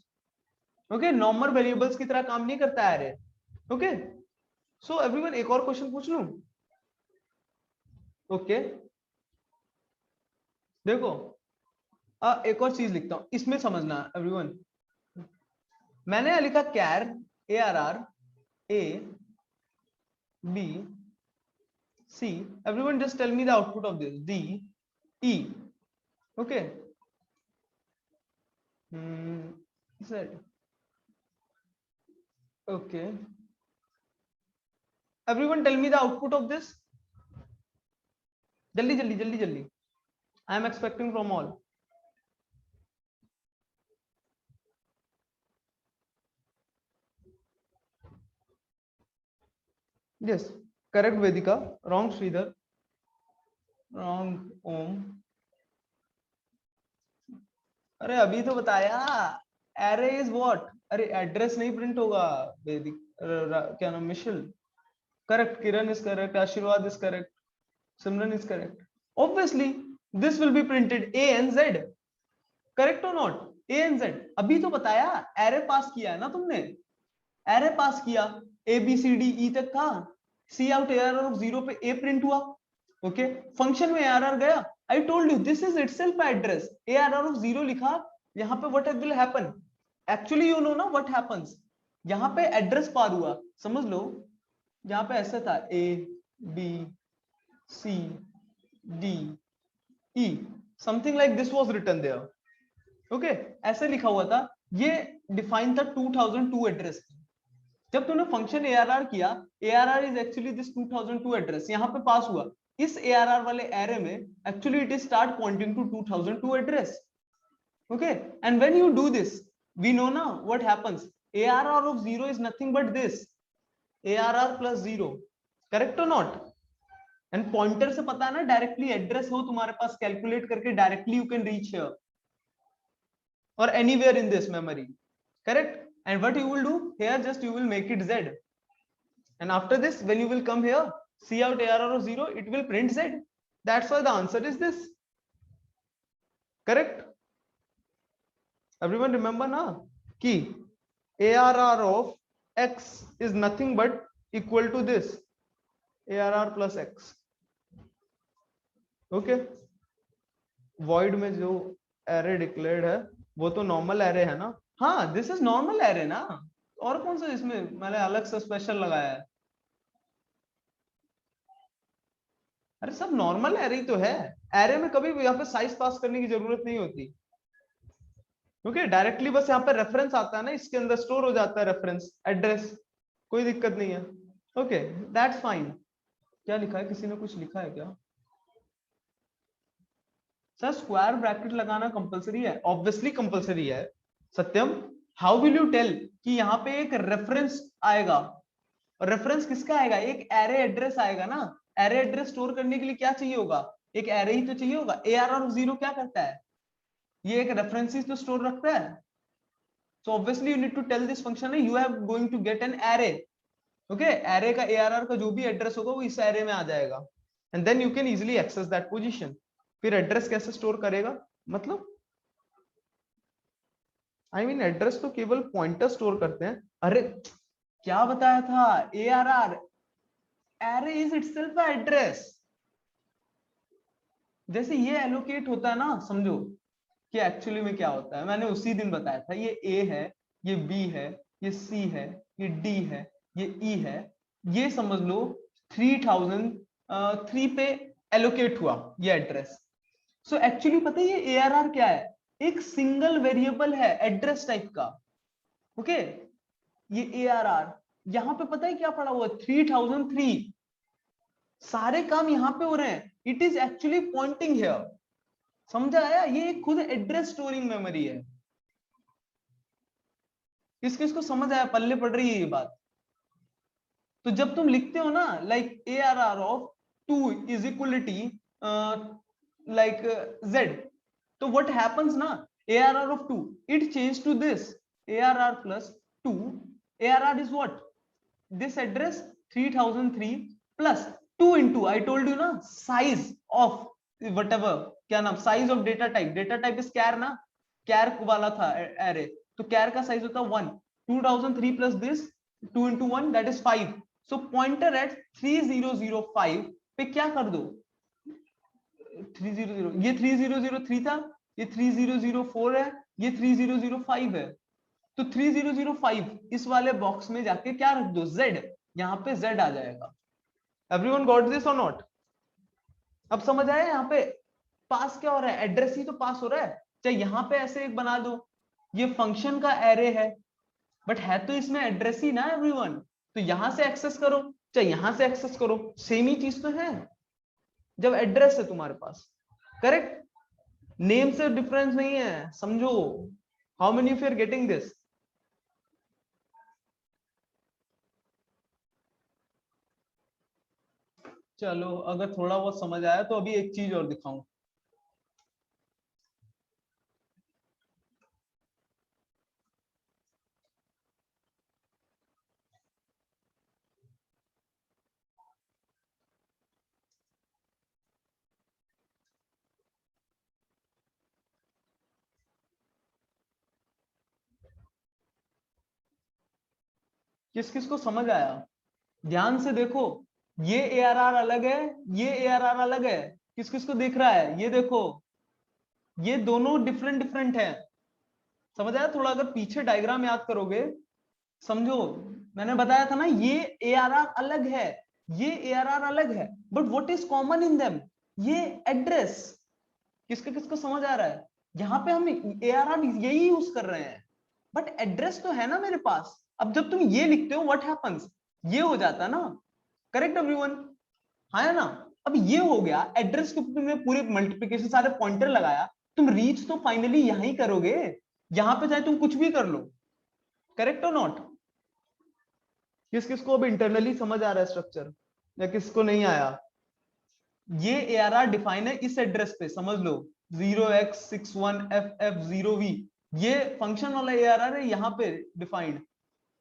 Speaker 1: Okay, normal variables की तरह काम नहीं करता है array. Okay, so everyone एक और क्वेश्चन पूछ लूं? ओके देखो, एक और चीज लिखता हूं, इसमें समझना एवरीवन। मैंने लिखा कैर ARR A B C, everyone just tell me the output of this, D E. Okay, Z. Okay, everyone tell me the output of this. जल्दी जल्दी जल्दी जल्दी, I am expecting from all. Yes, correct Vedika, wrong Sridhar, wrong Om. अरे अभी तो बताया, array is what? अरे एड्रेस नहीं प्रिंट होगा वेदिक, क्या नाम, Michelle. Correct, Kiran is correct, Ashirwad is correct, Simran is correct. Obviously this will be printed A and Z. Correct और नॉट? A and Z अभी तो बताया, एरे पास किया है ना तुमने, एरे पास किया, ABCDE तक था, सी आउट ARR ऑफ 0 पे A प्रिंट हुआ। ओके, फंक्शन में ARR गया, आई told you this is itself address, ARR of 0 लिखा, यहाँ पे what will happen? Actually you know ना व्हाट हैपेंस, यहाँ पे एड्रेस पार हुआ, समझ लो। यहाँ पे ऐसा था A B C D E, something like this was written there. Okay, ऐसे लिखा हुआ था, ये डिफाइन था 2002 एड्रेस। जब तूने फंक्शन ARR किया, ARR is actually this 2002 address, यहाँ पे पास हुआ, इस ARR वाले एरे में actually it is start pointing to 2002 address. Okay, and when you do this, we know now what happens. ARR of 0 is nothing but this, ARR plus 0. Correct or not? And pointer से पता है ना डायरेक्टली एड्रेस हो तुम्हारे पास, कैलकुलेट करके directly you can reach here or anywhere in this memory, correct? And what you will do here, just you will make it z, and after this when you will come here, see out ARR of 0, it will print z. That's why the answer is this, correct? Everyone remember na ki ARR of x is nothing but equal to this ARR plus x. Okay, void में जो array declared है वो तो नॉर्मल एरे है ना? हाँ, दिस इज नॉर्मल एरे ना, और कौन सा इसमें मैंने अलग से स्पेशल लगाया है? अरे सब नॉर्मल एरे ही तो है, एरे में कभी भी यहाँ पे साइज पास करने की जरूरत नहीं होती, क्योंकि डायरेक्टली बस यहाँ पे रेफरेंस आता है ना, इसके अंदर स्टोर हो जाता है रेफरेंस एड्रेस, कोई दिक्कत नहीं है। Okay, that's fine. क्या लिखा है, किसी ने कुछ लिखा है क्या? सर स्क्वायर ब्रैकेट लगाना कंपलसरी है? ऑब्वियसली कंपलसरी है सत्यम। हाउ विल यू टेल कि यहाँ पे एक रेफरेंस आएगा, और रेफरेंस किसका आएगा? एक एरे एड्रेस आएगा ना। एरे एड्रेस स्टोर करने के लिए क्या चाहिए होगा? एक एरे ही तो चाहिए होगा। ARR of 0 क्या करता है? ये एक रेफरेंसेस तो स्टोर रखता है। So obviously you need to tell this function है you have going to get an array. Okay, array का ARR का जो भी एड्रेस होगा वो इस एरे में आ जाएगा, and then you can easily access that position. फिर एड्रेस कैसे स्टोर करेगा? मतलब आई मीन एड्रेस तो केवल पॉइंटर स्टोर करते हैं। अरे क्या बताया था? ARR array is itself a address. जैसे ये एलोकेट होता है ना, समझो कि एक्चुअली में क्या होता है, मैंने उसी दिन बताया था। ये A है, ये B है, ये C है, ये D है, ये E है, ये समझ लो 3003 पे एलोकेट हुआ ये एड्रेस। सो एक्चुअली पता है ये ARR क्या है? एक सिंगल वेरिएबल है एड्रेस टाइप का। ओके, ये ARR यहां पे पता है क्या पड़ा हुआ? 3003। सारे काम यहां पे हो रहे हैं। It is actually pointing here. समझा आया? ये खुद एड्रेस स्टोरिंग मेमोरी है। किस किस को समझ आया? पल्ले पड़ रही है ये बात? तो जब तुम लिखते हो ना like ARR of 2 is equality like z, तो what happens ना, ARR of 2 it changed to this ARR plus 2। ARR is what? This address 3003 plus 2 into I told you ना size of whatever, क्या नाम, size of data type, data type is char ना, char वाला था array, तो char का size होता 1, 2003 plus this 2 into 1 that is 5। so pointer at 3005 पे क्या कर दो? 300, ये 3003 था, ये 3004 है, ये 3005 है, तो 3005 इस वाले बॉक्स में जाके क्या रख दो? Z। यहाँ पे Z आ जाएगा। एवरीवन गॉट दिस और नॉट? अब समझ आया? यहाँ पे पास क्या हो रहा है? एड्रेस ही तो पास हो रहा है। चाहे यहाँ पे ऐसे एक बना दो, ये फंक्शन का एरे है, बट है तो इसमें एड्रेस ही ना एवरीवन, तो यहां से एक्सेस करो चाहे यहां से एक्सेस करो, सेम ही चीज तो है जब एड्रेस है तुम्हारे पास, करेक्ट? नेम से डिफरेंस नहीं है, समझो। How many of you are getting this? चलो अगर थोड़ा बहुत समझ आया तो अभी एक चीज और दिखाऊं। किस किस को समझ आया? ध्यान से देखो, ये ARR अलग है, ये ARR अलग है। किस किस को दिख रहा है? ये देखो, ये दोनों डिफरेंट डिफरेंट है। समझ आया? थोड़ा अगर पीछे डायग्राम याद करोगे, समझो मैंने बताया था ना ये ARR अलग है, ये ARR अलग है, but what is common in them? ये एड्रेस। किसको समझ आ रहा है? यहाँ पे हम ARR यही यूज कर रहे हैं, बट एड्रेस तो है ना मेरे पास। अब जब तुम ये लिखते हो व्हाट हैपेंस, ये हो जाता है ना, करेक्ट एवरीवन? हाँ है ना? अब ये हो गया एड्रेस के ऊपर तुमने पूरे मल्टीप्लिकेशन सारे पॉइंटर लगाया, तुम रीच तो फाइनली यहीं करोगे, यहां पे चाहे तुम कुछ भी कर लो, करेक्ट और नॉट? किस किस को अब इंटरनली समझ आ रहा है स्ट्रक्चर, या किसको नहीं आया? ये ARR डिफाइन है इस एड्रेस पे, समझ लो 0x61FF0V, ये फंक्शन वाला ARR है यहाँ पे डिफाइंड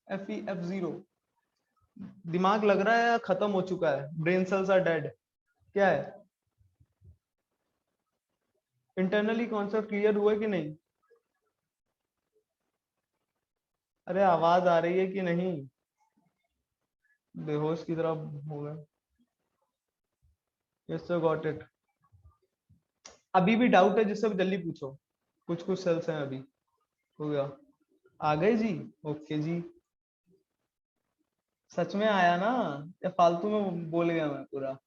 Speaker 1: FEF0। दिमाग लग रहा है खत्म हो चुका है, ब्रेन सेल्स आर डेड, क्या है? इंटरनली कॉन्सेप्ट क्लियर हुआ कि नहीं? अरे आवाज आ रही है कि नहीं? बेहोश की तरह हो गए। Yes sir, got it. अभी भी डाउट है जिससे जल्दी पूछो, कुछ कुछ सेल्स हैं अभी। हो गया? आ गए जी? ओके जी। सच में आया ना या फालतू में बोल गया मैं पूरा?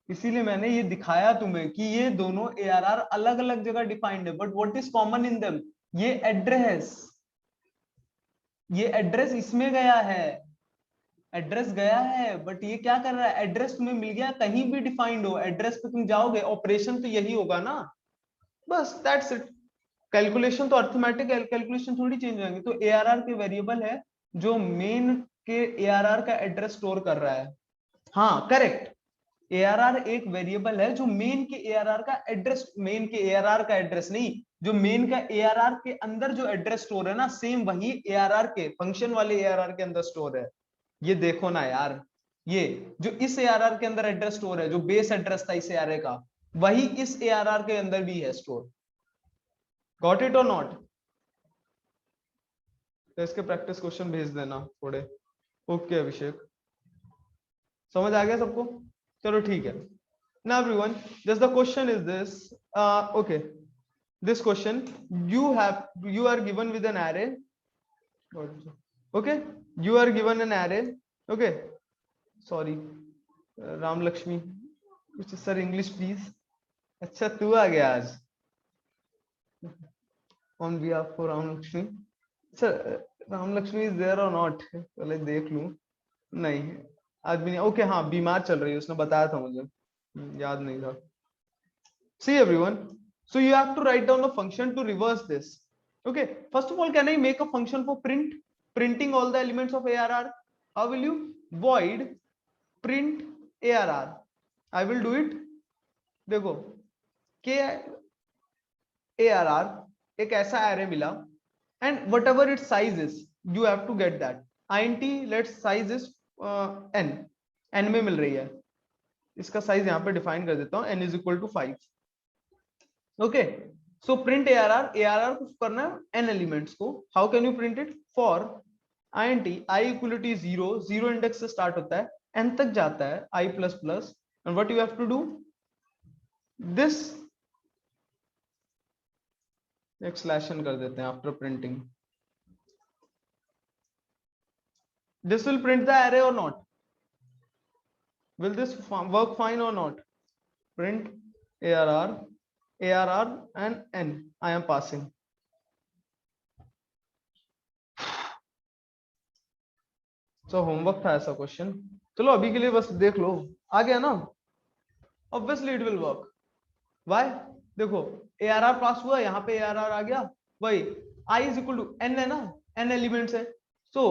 Speaker 1: इसीलिए मैंने ये दिखाया तुम्हें कि ये दोनों ARR अलग अलग जगह डिफाइंड है, but what is common in them? ये एड्रेस, ये एड्रेस इसमें गया है, एड्रेस गया है, बट ये क्या कर रहा है, एड्रेस तुम्हें मिल गया कहीं भी डिफाइंड हो, एड्रेस पे तुम जाओगे, ऑपरेशन तो यही होगा ना, बस दैट्स इट। कैलकुलेशन तो अर्थमेटिक कैलकुलेशन थोड़ी चेंज होंगे। तो ARR के वेरिएबल है जो मेन के ARR का एड्रेस स्टोर कर रहा है। हाँ करेक्ट, ARR एक वेरिएबल है जो मेन के ARR का एड्रेस, मेन के ARR का एड्रेस नहीं, जो मेन का ARR के अंदर जो एड्रेस स्टोर है ना, सेम वही ARR के फंक्शन वाले ARR के अंदर स्टोर है। ये देखो ना यार, ये जो इस ARR के अंदर एड्रेस स्टोर है, जो बेस एड्रेस था इस ARR का, वही इस ARR के अंदर भी है स्टोर। गॉट इट और नॉट? तो इसके प्रैक्टिस क्वेश्चन भेज देना थोड़े। ओके अभिषेक, समझ आ गया सबको? चलो ठीक है। Now everyone, just the question is this. Okay, this question, you are given with an array. Okay, you are given an array. Okay, sorry, Ram Lakshmi, कुछ सर इंग्लिश प्लीज। अच्छा तू आ गया आज, on behalf for Ram Lakshmi. Sir Ram Lakshmi is there और नॉट, पहले देख लूं। नहीं आज भी नहीं। ओके हाँ बीमार चल रही है, उसने बताया था मुझे, याद नहीं था। See everyone, so you have to write down a function to reverse this. Okay, first of all, can I make a function for printing all the elements of ARR? How will you? Void print ARR. I will do it. देखो k ARR एक ऐसा array मिला, and whatever its size is, you have to get that. int let's size is n में मिल रही है, इसका साइज यहाँ पे डिफाइन कर देता हूँ, n is equal to 5. Okay, so print ARR को करना है n एलिमेंट्स को। How can you print it? For int I equality 0, 0 index से स्टार्ट होता है, n तक जाता है I plus plus, and what you have to do, this एक स्लैश n कर देते हैं after printing. This will print the array और not? Will this work fine और not? Print ARR and n I am passing. So homework था ऐसा क्वेश्चन, चलो अभी के लिए बस देख लो, आ गया ना? Obviously it will work. Why? देखो ARR पास हुआ, यहाँ पे ARR आ गया, वही I is equal to n है ना, n एलिमेंट्स है, so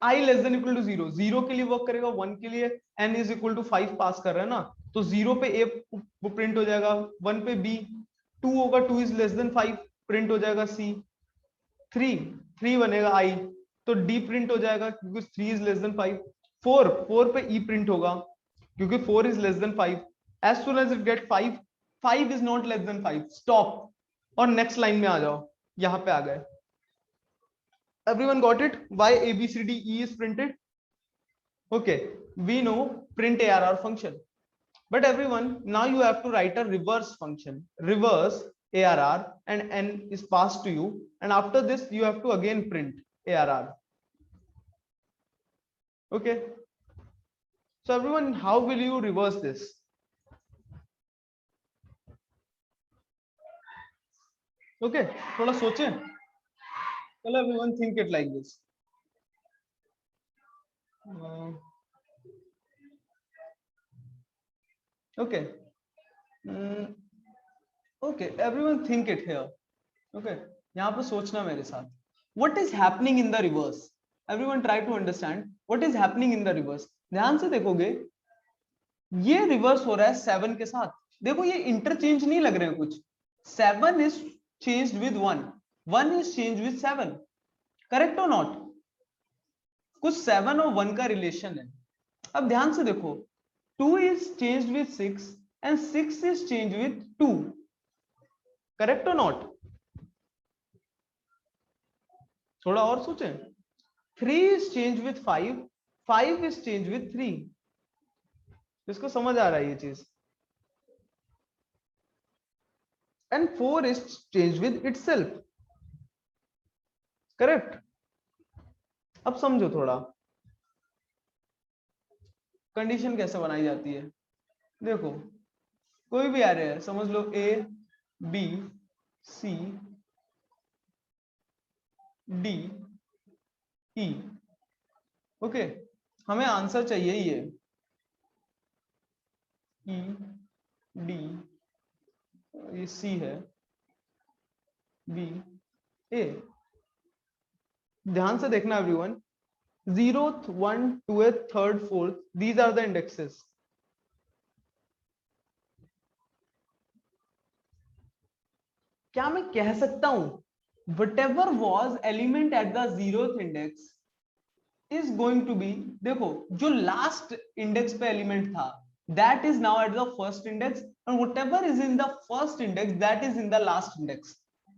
Speaker 1: I less than equal to 0, 0 के लिए वर्क करेगा, 1 के लिए n is equal to 5 पास कर रहे हैं ना, तो 0 पे A प्रिंट हो जाएगा, 1 पे B, 2 होगा, 2 is less than 5 प्रिंट हो जाएगा C, 3 बनेगा I, तो D प्रिंट हो जाएगा क्योंकि 3 is less than 5, 4 पे E प्रिंट होगा क्योंकि 4 is less than 5, as soon as it get 5 is not less than 5, stop और नेक्स्ट लाइन में आ जाओ, यहां पे आ गए। Everyone got it? Why ABCDE is printed? Okay, we know print ARR function, but everyone now you have to write a reverse function, reverse ARR, and n is passed to you, and after this you have to again print ARR. Okay, so everyone, how will you reverse this? Okay, थोड़ा सोचें, चलो everyone think it like this. Okay, okay, everyone think it here. Okay, यहाँ पे सोचना मेरे साथ, what is happening in the reverse? Everyone try to understand what is happening in the reverse. ध्यान से देखोगे ये रिवर्स हो रहा है 7 के साथ। देखो ये इंटरचेंज नहीं लग रहे हैं कुछ। 7 is changed with 1, 1 is changed with 7, correct और नॉट? कुछ 7 और 1 का रिलेशन है। अब ध्यान से देखो, 2 is changed with 6 and 6 is changed with 2, correct और नॉट? थोड़ा और सोचें। 3 is changed with 5, 5 is changed with 3। इसको समझ आ रहा है ये चीज? And 4 is changed with itself, correct? अब समझो थोड़ा कंडीशन कैसे बनाई जाती है। देखो कोई भी एरे है, समझ लो A B C D E, okay? हमें आंसर चाहिए ये ई डी, ये सी है, बी ए। ध्यान से देखना everyone, 0th 1 2th 3rd 4th, these are the indexes। क्या मैं कह सकता हूं whatever was element at the 0th index is going to be, देखो जो लास्ट इंडेक्स पे एलिमेंट था that is now at the first index and whatever is in the first index that is in the last index।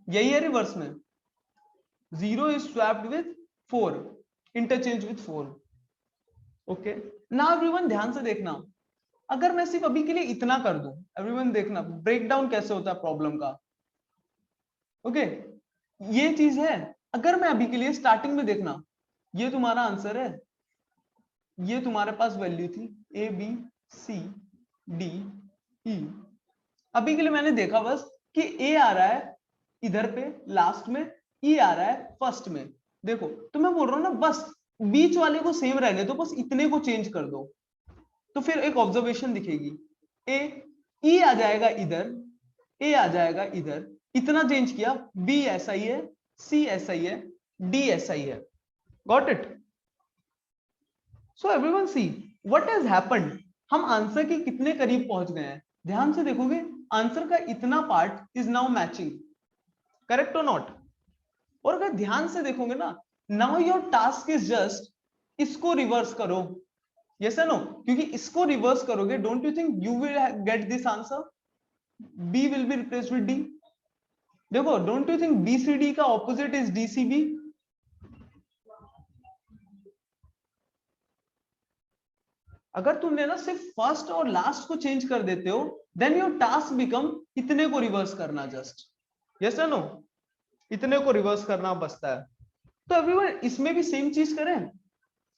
Speaker 1: यही है रिवर्स में, 0 is swapped with 4, interchange with 4, okay? now everyone ध्यान से देखना, अगर मैं सिर्फ अभी के लिए इतना कर दूं, एवरीवन देखना ब्रेक डाउन कैसे होता है प्रॉब्लम का, ओके? ये चीज है, अगर मैं अभी के लिए स्टार्टिंग में देखना, ये तुम्हारा आंसर है, ये तुम्हारे पास वैल्यू थी ए बी सी डी ई। अभी के लिए मैंने देखा बस कि ए आ रहा है इधर पे लास्ट में, ई आ रहा है फर्स्ट में। देखो तो मैं बोल रहा हूं ना, बस बीच वाले को सेम रहने दो, बस इतने को चेंज कर दो, तो फिर एक ऑब्जर्वेशन दिखेगी, ए ई आ जाएगा इधर, ए आ जाएगा इधर, इतना चेंज किया, बी ऐसा ही है, सी ऐसा ही है, डी ऐसा ही है। Got it? So everyone see what has happened, हम आंसर के कितने करीब पहुंच गए हैं। ध्यान से देखोगे आंसर का इतना part is now matching, correct और नॉट? और अगर ध्यान से देखोगे ना, now your task is just इसको रिवर्स करो, यस और नो? क्योंकि इसको रिवर्स करोगे, don't you think you will get this answer, B will be replaced with D. देखो डोंट यू थिंक बीसीडी का ऑपोजिट इज डीसीबी? अगर तुमने ना सिर्फ फर्स्ट और लास्ट को चेंज कर देते हो, देन योर टास्क बिकम इतने को रिवर्स करना, जस्ट यस और नो? इतने को रिवर्स करना बचता है। तो एवरीवन इसमें भी सेम चीज करें,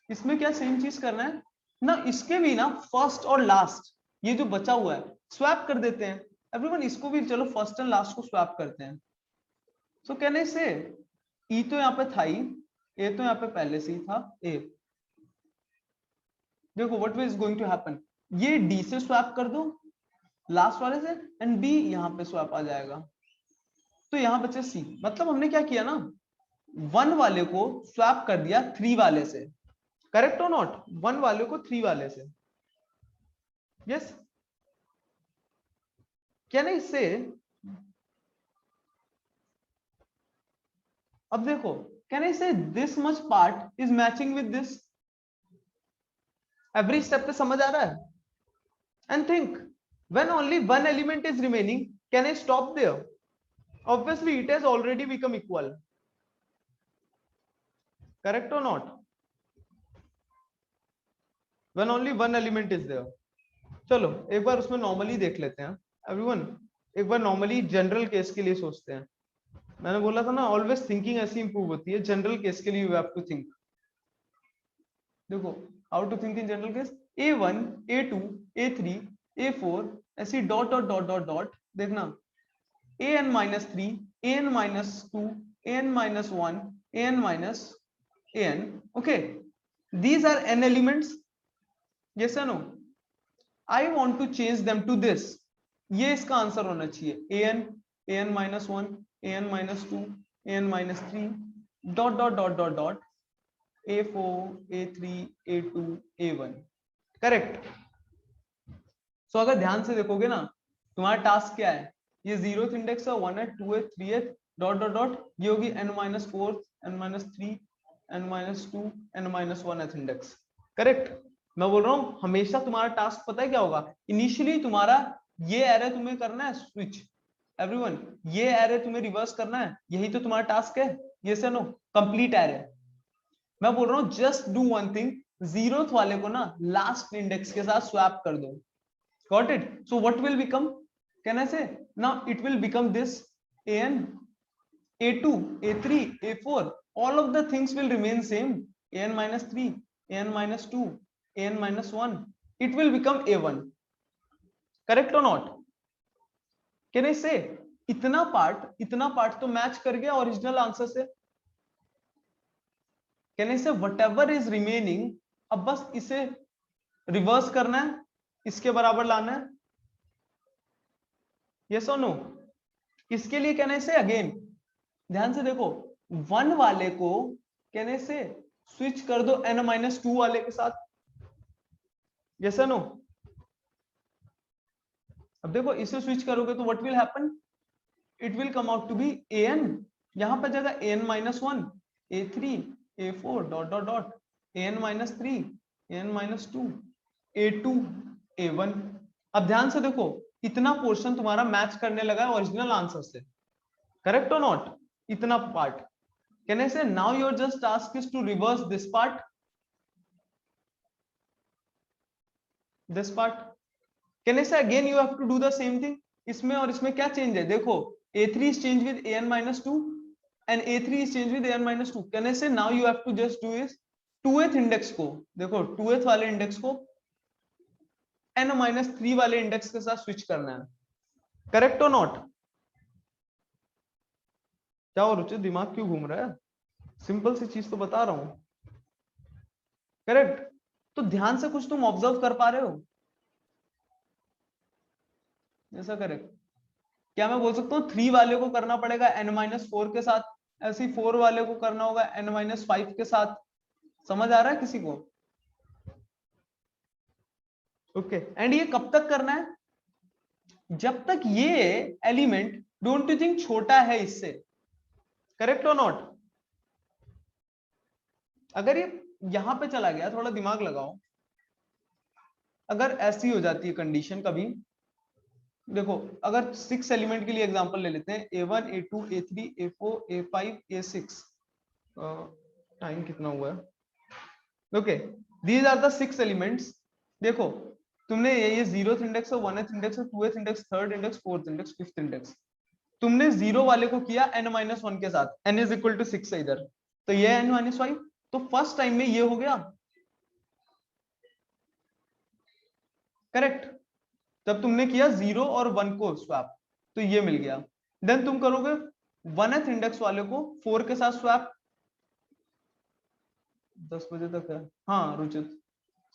Speaker 1: इसमें क्या सेम चीज करना है ना, इसके भी ना फर्स्ट और लास्ट ये जो बचा हुआ है स्वैप कर देते हैं। एवरीवन इसको भी चलो फर्स्ट एंड लास्ट को स्वैप करते हैं। सो कहने से ई तो यहाँ पे था ही, ए तो यहाँ पे पहले से ही था ए। देखो what is going to happen, ये डी से स्वैप कर दो लास्ट वाले से, एंड बी यहाँ पे स्वैप आ जाएगा, तो यहाँ बचे सी। मतलब हमने क्या किया ना, 1 वाले को स्वैप कर दिया 3 वाले से, करेक्ट और नॉट? 1 वाले को 3 वाले से, यस? क्या नहीं से, अब देखो can I say this much part is matching with this? Every step पे समझ आ रहा है? And think when only one element is remaining, can I stop there? Obviously it has already become equal, correct और not? When only one element is there. चलो एक बार उसमें नॉर्मली देख लेते हैं एवरीवन, एक बार नॉर्मली जनरल केस के लिए सोचते हैं। मैंने बोला था ना ऑलवेज थिंकिंग ऐसी इंप्रूव होती है, जनरल केस के लिए यू हैव टू थिंक। देखो how to think in general case, a1 a2 a3 a4 ऐसी dot dot dot dot dot, देखना an minus 3 an minus 2 an minus 1 an minus an, okay? These are n elements, yes or no? I want to change them to this, ये इसका आंसर होना चाहिए, an minus 1 an minus 2 an minus 3 dot dot dot dot dot a4 a3 a2 a1, correct? So अगर ध्यान से देखोगे ना, तुम्हारा टास्क क्या है, ये 0th इंडेक्स है, 1th 2th 3th dot dot dot, ये होगी n-4 n-3 n-2 n-1th index. Correct. मैं बोल रहा हूँ हमेशा तुम्हारा टास्क पता है क्या होगा, इनिशियली तुम्हारा ये एरे तुम्हें करना है स्विच, एवरीवन ये एरे तुम्हें रिवर्स करना है, यही तो तुम्हारा टास्क है, ये से नो कंप्लीट एरे। मैं बोल रहा हूँ just do one thing, 0th वाले को ना लास्ट इंडेक्स के साथ स्वैप कर दो। Got it? So what will become? Can I say? Now it will become this an, a2, a3, a4. All of the things will remain same. An minus 3, an minus 2, an minus 1. It will become a1. Correct or not? Can I say? इतना पार्ट तो मैच कर गया ओरिजिनल आंसर से। Can I say whatever is remaining, अब बस इसे रिवर्स करना है, इसके बराबर लाना है। Yes or no? इसके लिए कैन आई से अगेन ध्यान से देखो, 1 वाले को कैन आई से स्विच कर दो n-2 वाले के साथ। Yes no? अब देखो इसे स्विच करोगे तो what will happen, it will come out to be an, यहां पर जगह an-1 a3 a4 dot dot dot an-3 an-2 a2 a1। अब ध्यान से देखो इतना पोर्शन तुम्हारा मैच करने लगा है ओरिजिनल आंसर से। करेक्ट और नॉट? इतना part. Can I say now your just task is to reverse this part, this part. Can I say again you have to do the same thing. इसमें और इसमें क्या चेंज है देखो, a3 is changed with an-2 and a3 is changed with an-2। Can I say now you have to just do is 2th index को, देखो 2th वाले इंडेक्स को n-3 वाले इंडेक्स के साथ स्विच करना है। करेक्ट और नॉट? क्या हो रुचि, दिमाग क्यों घूम रहा है? सिंपल सी चीज तो बता रहा हूं। करेक्ट। तो ध्यान से कुछ तुम ऑब्जर्व कर पा रहे हो? ऐसा करेक्ट। क्या मैं बोल सकता हूँ 3 वाले को करना पड़ेगा n-4 के साथ, ऐसे ही 4 वाले को करना होगा n-5 के साथ। समझ आ रहा है किसी को? ओके। एंड ये कब तक करना है? जब तक ये एलिमेंट डोंट यू थिंक छोटा है इससे। करेक्ट और नॉट? अगर ये यहां पे चला गया, थोड़ा दिमाग लगाओ, अगर ऐसी हो जाती है कंडीशन कभी, देखो अगर 6 एलिमेंट के लिए एग्जांपल ले लेते हैं a1 a2 a3 a4 a5 a6, time कितना हुआ है? Okay, these are the 6 elements. देखो तुमने ये 0th इंडेक्स है, 1th इंडेक्स है, 2th index, 3rd index, 4th index, 5th index. तुमने 0 वाले को किया n-1 के साथ, n इज इक्वल टू 6 है इधर, तो ये n-5, तो फर्स्ट टाइम में ये हो गया। करेक्ट। जब तुमने किया 0 और 1 को स्वैप तो ये मिल गया। देन तुम करोगे 1th इंडेक्स वाले को 4 के साथ स्वैप, 10 बजे तक है हाँ रुचित।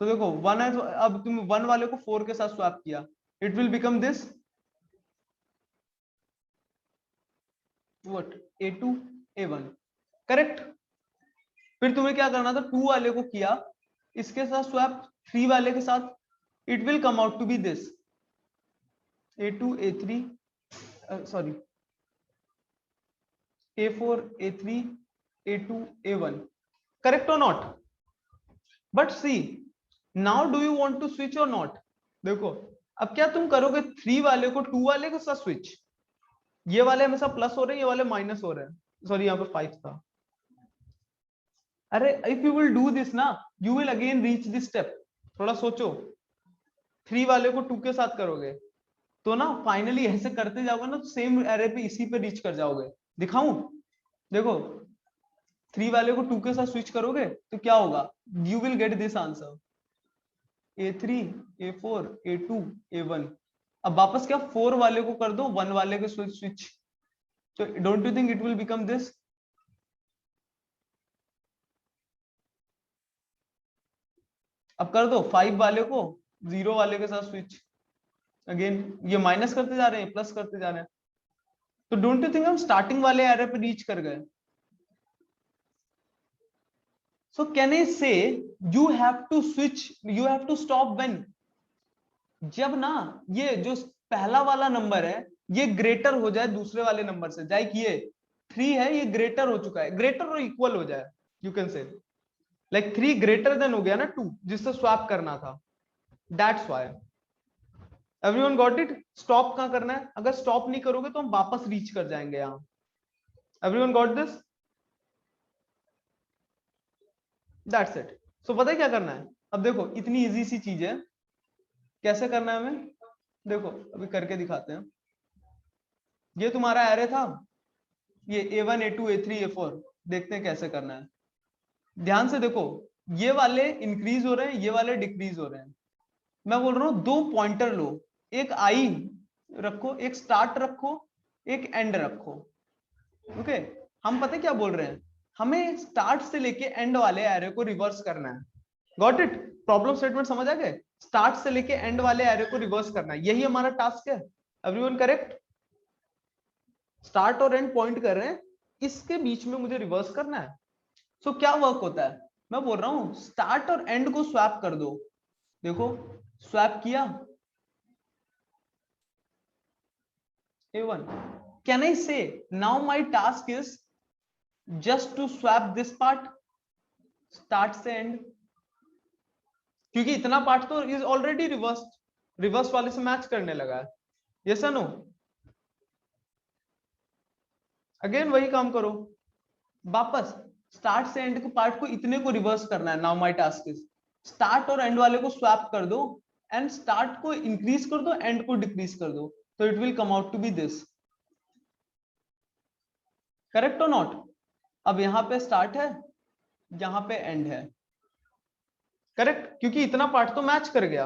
Speaker 1: तो देखो 1 है, तो अब तुम 1 वाले को 4 के साथ स्वैप किया, it will become this what a2 a1। Correct. फिर तुम्हें क्या करना था, 2 वाले को किया इसके साथ स्वैप 3 वाले के साथ, it will come out to be this a2 a3 sorry a4 a3 a2 a1। Correct और not? But see now do you want to switch और नॉट? देखो अब क्या तुम करोगे, 3 वाले को 2 वाले के साथ स्विच, ये वाले हमेशा प्लस हो रहे हैं, ये वाले माइनस हो रहे हैं, सॉरी यहाँ पे 5 था। अरे if you will do this ना, you will again reach this step. थोड़ा सोचो, 3 वाले को 2 के साथ करोगे तो ना फाइनली ऐसे करते जाओगे ना, तो सेम एरे पे इसी पे रीच कर जाओगे। दिखाऊं? देखो 3 वाले को 2 के साथ स्विच करोगे तो क्या होगा, you will get this answer a3 a4 a2 a1। अब वापस क्या 4 वाले को कर दो 1 वाले के स्विच, तो don't you think it will become this? अब कर दो 5 वाले को 0 वाले के साथ स्विच, अगेन ये माइनस करते जा रहे हैं प्लस करते जा रहे हैं, तो डोंट यू थिंक हम स्टार्टिंग वाले एरे पे रीच कर गए? So can I say you have to switch, you have to stop when जब ना ये जो पहला वाला नंबर है ये ग्रेटर हो जाए दूसरे वाले नंबर से, लाइक ये 3 है, ये ग्रेटर हो चुका है, ग्रेटर और इक्वल हो जाए, you can say like 3 greater than हो गया ना 2 जिससे स्वैप करना था, that's why. Everyone got it? Stop कहां करना है? अगर स्टॉप नहीं करोगे तो हम वापस रीच कर जाएंगे यहां। Everyone got this? That's it. So पता है क्या करना है? अब देखो इतनी इजी सी चीज है, कैसे करना है हमें, देखो अभी करके दिखाते हैं। ये तुम्हारा एरे था, ये A1 A2 A3 A4, देखते हैं कैसे करना है। ध्यान से देखो, ये वाले इंक्रीज हो रहे हैं, ये वाले डिक्रीज हो रहे हैं। मैं बोल रहा हूं 2 पॉइंटर लो, एक आई रखो, एक स्टार्ट रखो, एक एंड रखो। ओके, हम पता क्या बोल रहे हैं, हमें स्टार्ट से लेके एंड वाले एरे को रिवर्स करना है। Got it? प्रॉब्लम स्टेटमेंट समझ आ गए? स्टार्ट से लेके एंड वाले एरे को रिवर्स करना है, यही हमारा टास्क है। Everyone correct? स्टार्ट और एंड पॉइंट कर रहे हैं, इसके बीच में मुझे रिवर्स करना है। सो क्या वर्क होता है, मैं बोल रहा हूं स्टार्ट और एंड को स्वैप कर दो। देखो स्वैप किया, A1, can I say now my task is just to swap this part, start से एंड, क्योंकि इतना पार्ट तो इज ऑलरेडी रिवर्स, रिवर्स वाले से मैच करने लगा है। Yes no? अगेन वही काम करो, वापस स्टार्ट से एंड के पार्ट को इतने को रिवर्स करना है। Now my task is start और एंड वाले को स्वैप कर दो, एंड स्टार्ट को इंक्रीज कर दो, एंड को डिक्रीज कर दो, तो it will come out to be this. Correct और नॉट? अब यहां पे स्टार्ट है, यहां पे एंड है, करेक्ट, क्योंकि इतना पार्ट तो मैच कर गया।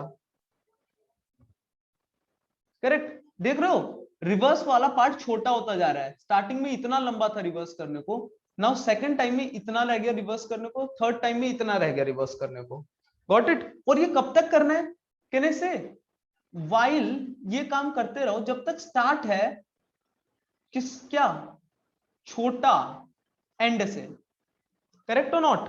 Speaker 1: करेक्ट, देख रहे हो रिवर्स वाला पार्ट छोटा होता जा रहा है, स्टार्टिंग में इतना लंबा था रिवर्स करने को, नाउ सेकंड टाइम में इतना रह गया रिवर्स करने को, थर्ड टाइम में इतना रह गया रिवर्स करने को। Got it? और ये कब तक करना है, कहने से वाइल ये काम करते रहो जब तक स्टार्ट है किस क्या छोटा एंड से। करेक्ट और नॉट?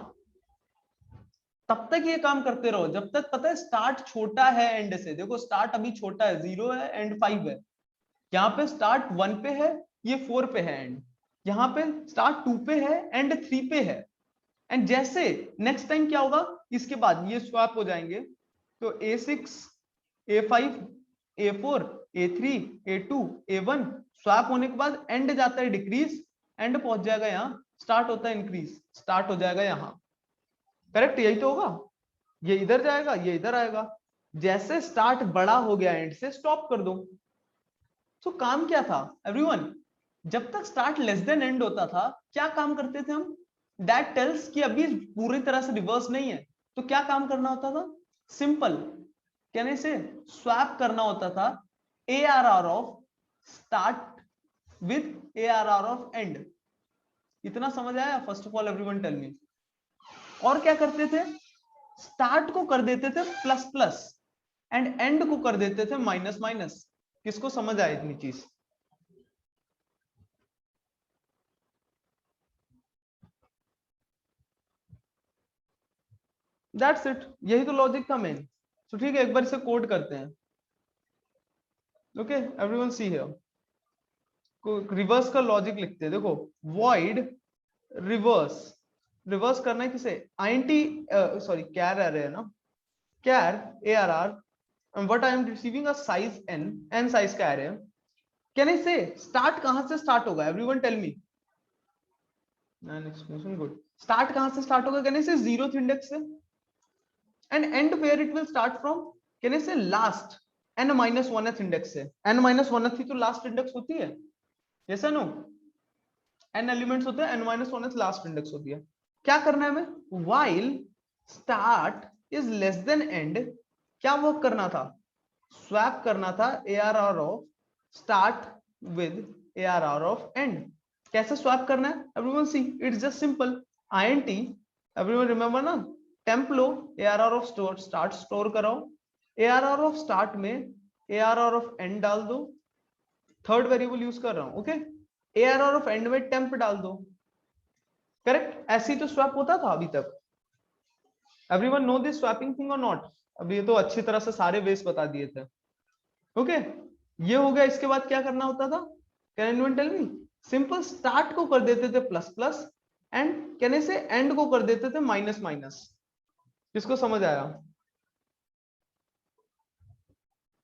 Speaker 1: तब तक ये काम करते रहो जब तक पता है स्टार्ट छोटा है एंड से। देखो स्टार्ट अभी छोटा है, 0 है एंड 5 है, यहाँ पे स्टार्ट 1 पे है, ये 4 पे है एंड, यहाँ पे स्टार्ट 2 पे है एंड 3 पे है। एंड जैसे नेक्स्ट टाइम क्या होगा, इसके बाद ये स्वैप हो जाएंगे, तो A6 A5 A4 A3 A2 A1 swap होने के बाद एंड जाता है डिक्रीज, एंड पहुंच जाएगा यहाँ, स्टार्ट होता है इंक्रीज, स्टार्ट हो जाएगा यहाँ। करेक्ट? यही तो होगा, ये इधर जाएगा, ये इधर आएगा, जैसे स्टार्ट बड़ा हो गया एंड से स्टॉप कर दो। तो काम क्या था एवरीवन, जब तक स्टार्ट लेस देन एंड होता था क्या काम करते थे हम, दैट टेल्स कि अभी पूरी तरह से रिवर्स नहीं है, तो क्या काम करना होता था, सिंपल कहने से स्वैप करना होता था ARR of start with ARR of end. इतना समझ आया? First of all everyone tell me. और क्या करते थे, स्टार्ट को कर देते थे प्लस प्लस, एंड एंड को कर देते थे माइनस माइनस। किसको समझ आया इतनी चीज? दैट्स इट, यही तो लॉजिक था मेन। तो ठीक है, एक बार इसे कोड करते हैं। Okay everyone see here, reverse का लॉजिक लिखते हैं। देखो वॉइड रिवर्स, रिवर्स करना है किसे, आईएनटी सॉरी कैर एरे है ना, char ARR, what I am receiving a size n size का array. Can I say start कहां से स्टार्ट होगा, everyone tell me. Explanation good. Start कहां से स्टार्ट होगा, कहने से 0th इंडेक्स से, and and where it will start from, कहने से लास्ट n-1th इंडेक्स से। n-1th ही तो लास्ट इंडेक्स होती है, यस नो? n एलिमेंट्स होते हैं, n-1th लास्ट इंडेक्स होती है। क्या करना है हमें, while start is less than end, क्या वर्क करना था, स्वैप करना था ARR of start with ARR of end. कैसे स्वैप करना है everyone see, it's just simple, INT, everyone remember ना, टेम्प लो, ARR ऑफ स्टार्ट स्टोर कराओ, ARR ऑफ स्टार्ट में ARR ऑफ एंड डाल दो, थर्ड वेरिएबल यूज कर रहा हूं, ओके, ARR ऑफ एंड में टेम्प डाल दो। करेक्ट? ऐसे ही तो स्वैप होता था अभी तक। Everyone know this swapping thing और नॉट? अभी ये तो अच्छी तरह से सारे वेज बता दिए थे। ओके ये हो गया। इसके बाद क्या करना होता था, can anyone tell me? Simple start को कर देते थे प्लस प्लस एंड कहने से एंड को कर देते थे माइनस माइनस। किसको समझ आया?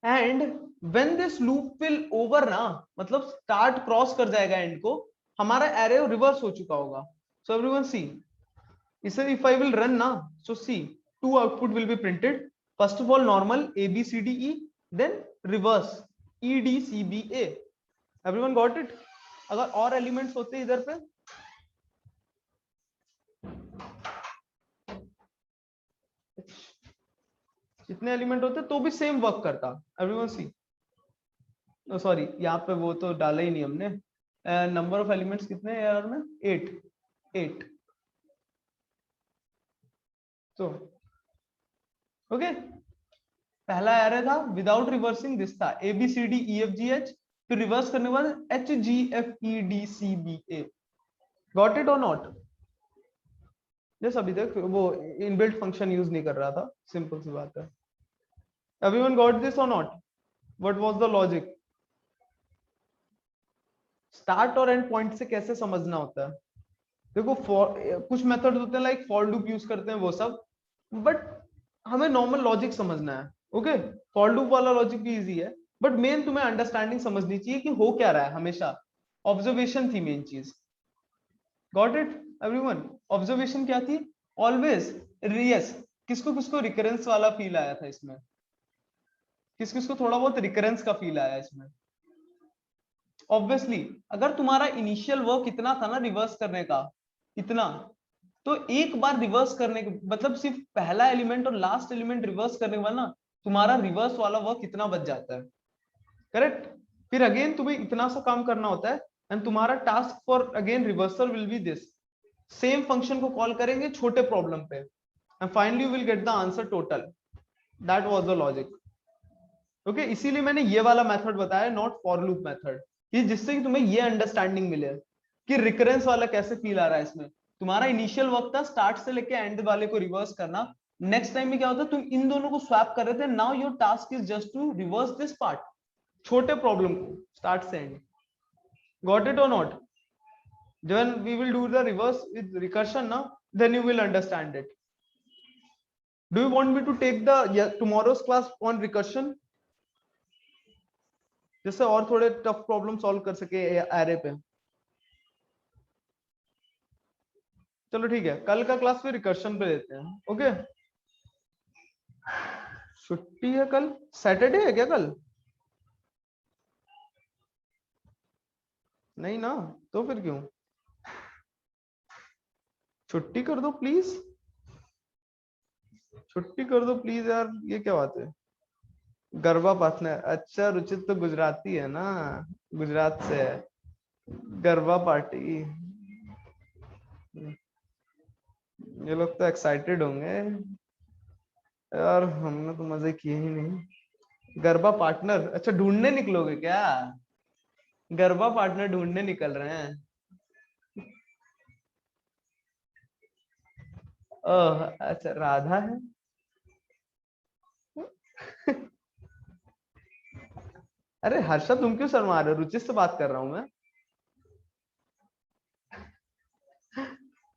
Speaker 1: And when this loop will over ना, मतलब स्टार्ट क्रॉस कर जाएगा एंड को, हमारा एरे रिवर्स हो चुका होगा। सो एवरीवन सी, इसे इफ आई विल रन ना, so see two output will be printed. First of all normal A B C D E, then reverse E D C B A. Everyone got it? अगर और एलिमेंट्स होते इधर पे, इतने एलिमेंट होते तो भी सेम वर्क करता। एवरीवन सी, सॉरी यहाँ पे वो तो डाला ही नहीं हमने। नंबर ऑफ एलिमेंट्स कितने हैं यार में? 8 तो ओके पहला एरे था विदाउट रिवर्सिंग, दिस था A B C D E F G H, फिर रिवर्स करने के बाद H G F E D C B A. Got it और नॉट? जैसे अभी तक वो इनबिल्ट फंक्शन यूज नहीं कर रहा था, सिंपल सी बात है। एवरीवन गॉट दिस और not? What was the logic? Start और एंड पॉइंट से कैसे समझना होता है? देखो कुछ मेथड्स होते हैं लाइक फॉर लूप यूज करते हैं वो सब, बट हमें नॉर्मल लॉजिक समझना है। ओके फॉर लूप वाला लॉजिक भी इजी है, बट मेन तुम्हें अंडरस्टैंडिंग समझनी चाहिए कि हो क्या रहा है। हमेशा ऑब्जर्वेशन थी मेन चीज। Got it everyone? ऑब्जर्वेशन क्या थी? Always yes. किसको किसको रिकरेंस वाला फील आया था इसमें? किस किसको थोड़ा बहुत रिकरेंस का फील आया इसमें? ऑब्वियसली अगर तुम्हारा इनिशियल वर्क इतना था ना रिवर्स करने का, इतना, तो एक बार रिवर्स करने के मतलब सिर्फ पहला एलिमेंट और लास्ट एलिमेंट रिवर्स करने के बाद ना तुम्हारा रिवर्स वाला वर्क इतना बच जाता है। करेक्ट? फिर अगेन तुम्हें इतना सा काम करना होता है एंड तुम्हारा task for again reversal will be this. Same function को कॉल करेंगे छोटे प्रॉब्लम पे and finally you will get the answer total. That was the logic. Okay इसीलिए मैंने ये वाला मेथड बताया, नॉट फॉर लूप मेथड, कि जिससे कि तुम्हें ये अंडरस्टैंडिंग मिले कि रिकरेंस वाला कैसे फील आ रहा है इसमें। तुम्हारा इनिशियल वक्त था स्टार्ट से लेके एंड वाले को रिवर्स करना, नेक्स्ट टाइम में क्या होता है तुम इन दोनों को स्वैप कर रहे थे, now your task is just to reverse this part, छोटे प्रॉब्लम को स्टार्ट से एंड। गॉट इट और not? when we will do the reverse with recursion now, then you will understand it. Do you want me to take the tomorrow's class on recursion, जिससे और थोड़े टफ प्रॉब्लम सॉल्व कर सके एरे पे? चलो ठीक है, कल का क्लास पे रिकर्शन पे लेते हैं। ओके छुट्टी है कल, सैटरडे है क्या कल? नहीं ना, तो फिर क्यों? छुट्टी कर दो प्लीज, छुट्टी कर दो प्लीज यार, ये क्या बात है? गरबा पार्टनर, अच्छा रुचित तो गुजराती है ना, गुजरात से है। गरबा पार्टी, ये लोग तो एक्साइटेड होंगे यार, हमने तो मजे किए ही नहीं। गरबा पार्टनर, अच्छा ढूंढने निकलोगे क्या? गरबा पार्टनर ढूंढने निकल रहे हैं? ओह अच्छा राधा है। अरे हर्षा तुम क्यों शर्मा रहे हो? रुचित से बात कर रहा हूं मैं।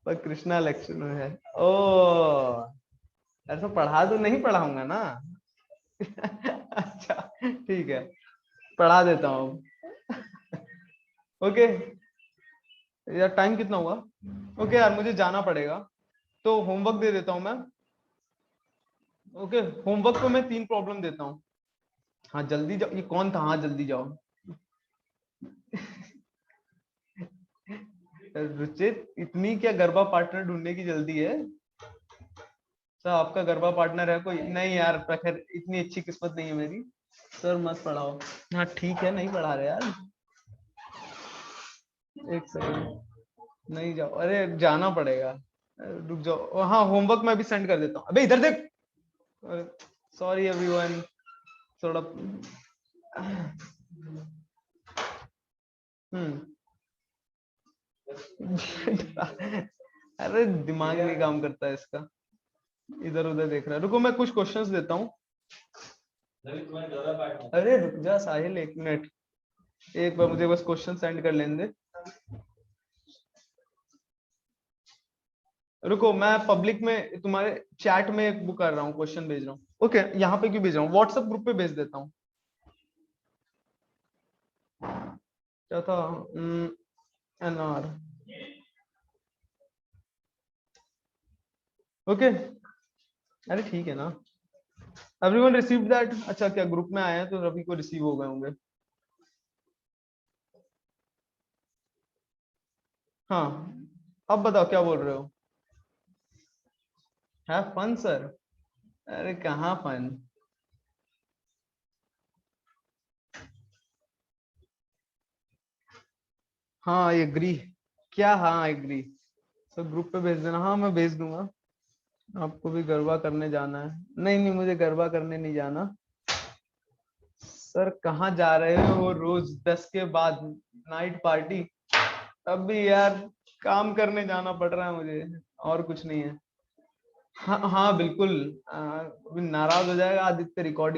Speaker 1: पर कृष्णा इलेक्शन में है। ओ ऐसा पढ़ा तो नहीं पढ़ाऊंगा ना। अच्छा ठीक है, पढ़ा देता हूँ। ओके यार टाइम कितना हुआ? ओके यार मुझे जाना पड़ेगा, तो होमवर्क दे देता हूँ मैं। ओके होमवर्क को मैं 3 प्रॉब्लम देता हूँ। हाँ जल्दी जाओ, ये कौन था? हाँ जल्दी जाओ। रुचित इतनी क्या गरबा पार्टनर ढूंढने की जल्दी है? सर आपका गरबा पार्टनर है कोई? नहीं यार प्रखर, इतनी अच्छी किस्मत नहीं है मेरी। सर मत पढ़ाओ। हाँ ठीक है नहीं पढ़ा रहे यार, एक सेकंड। नहीं जाओ, अरे जाना पड़ेगा, रुक जाओ। हाँ होमवर्क मैं भी सेंड कर देता हूँ। अबे इधर देख, सॉरी एवरीवन, थोड़ा अरे दिमाग नहीं काम करता है इसका, इधर उधर देख रहा है। रुको मैं कुछ क्वेश्चंस देता हूँ। अरे रुक जा साहिल, 1 मिनट, एक बार मुझे बस क्वेश्चन सेंड कर लेने दे। रुको, मैं पब्लिक में तुम्हारे चैट में एक वो कर रहा हूँ, क्वेश्चन भेज रहा हूँ। ओके, यहाँ पे क्यों भेज रहा हूँ, व्हाट्सएप ग्रुप पे भेज देता हूँ। क्या था, एनआर, ओके, अरे ठीक है ना। Everyone received that? अच्छा, क्या ग्रुप में आया है तो रवि को रिसीव हो गए होंगे। हाँ, अब बताओ क्या बोल रहे हो। Have fun sir? अरे कहाँ फन। हाँ एग्री, क्या, हाँ एग्री। तो ग्रुप पे भेज देना, हाँ मैं भेज दूंगा। आपको भी गरबा करने जाना है? नहीं नहीं, मुझे गरबा करने नहीं जाना। सर कहाँ जा रहे हो रोज 10 के बाद नाइट पार्टी? अब भी यार काम करने जाना पड़ रहा है मुझे, और कुछ नहीं है। हाँ हाँ बिल्कुल, अभी नाराज हो जाएगा आदित्य, रिकॉर्डिंग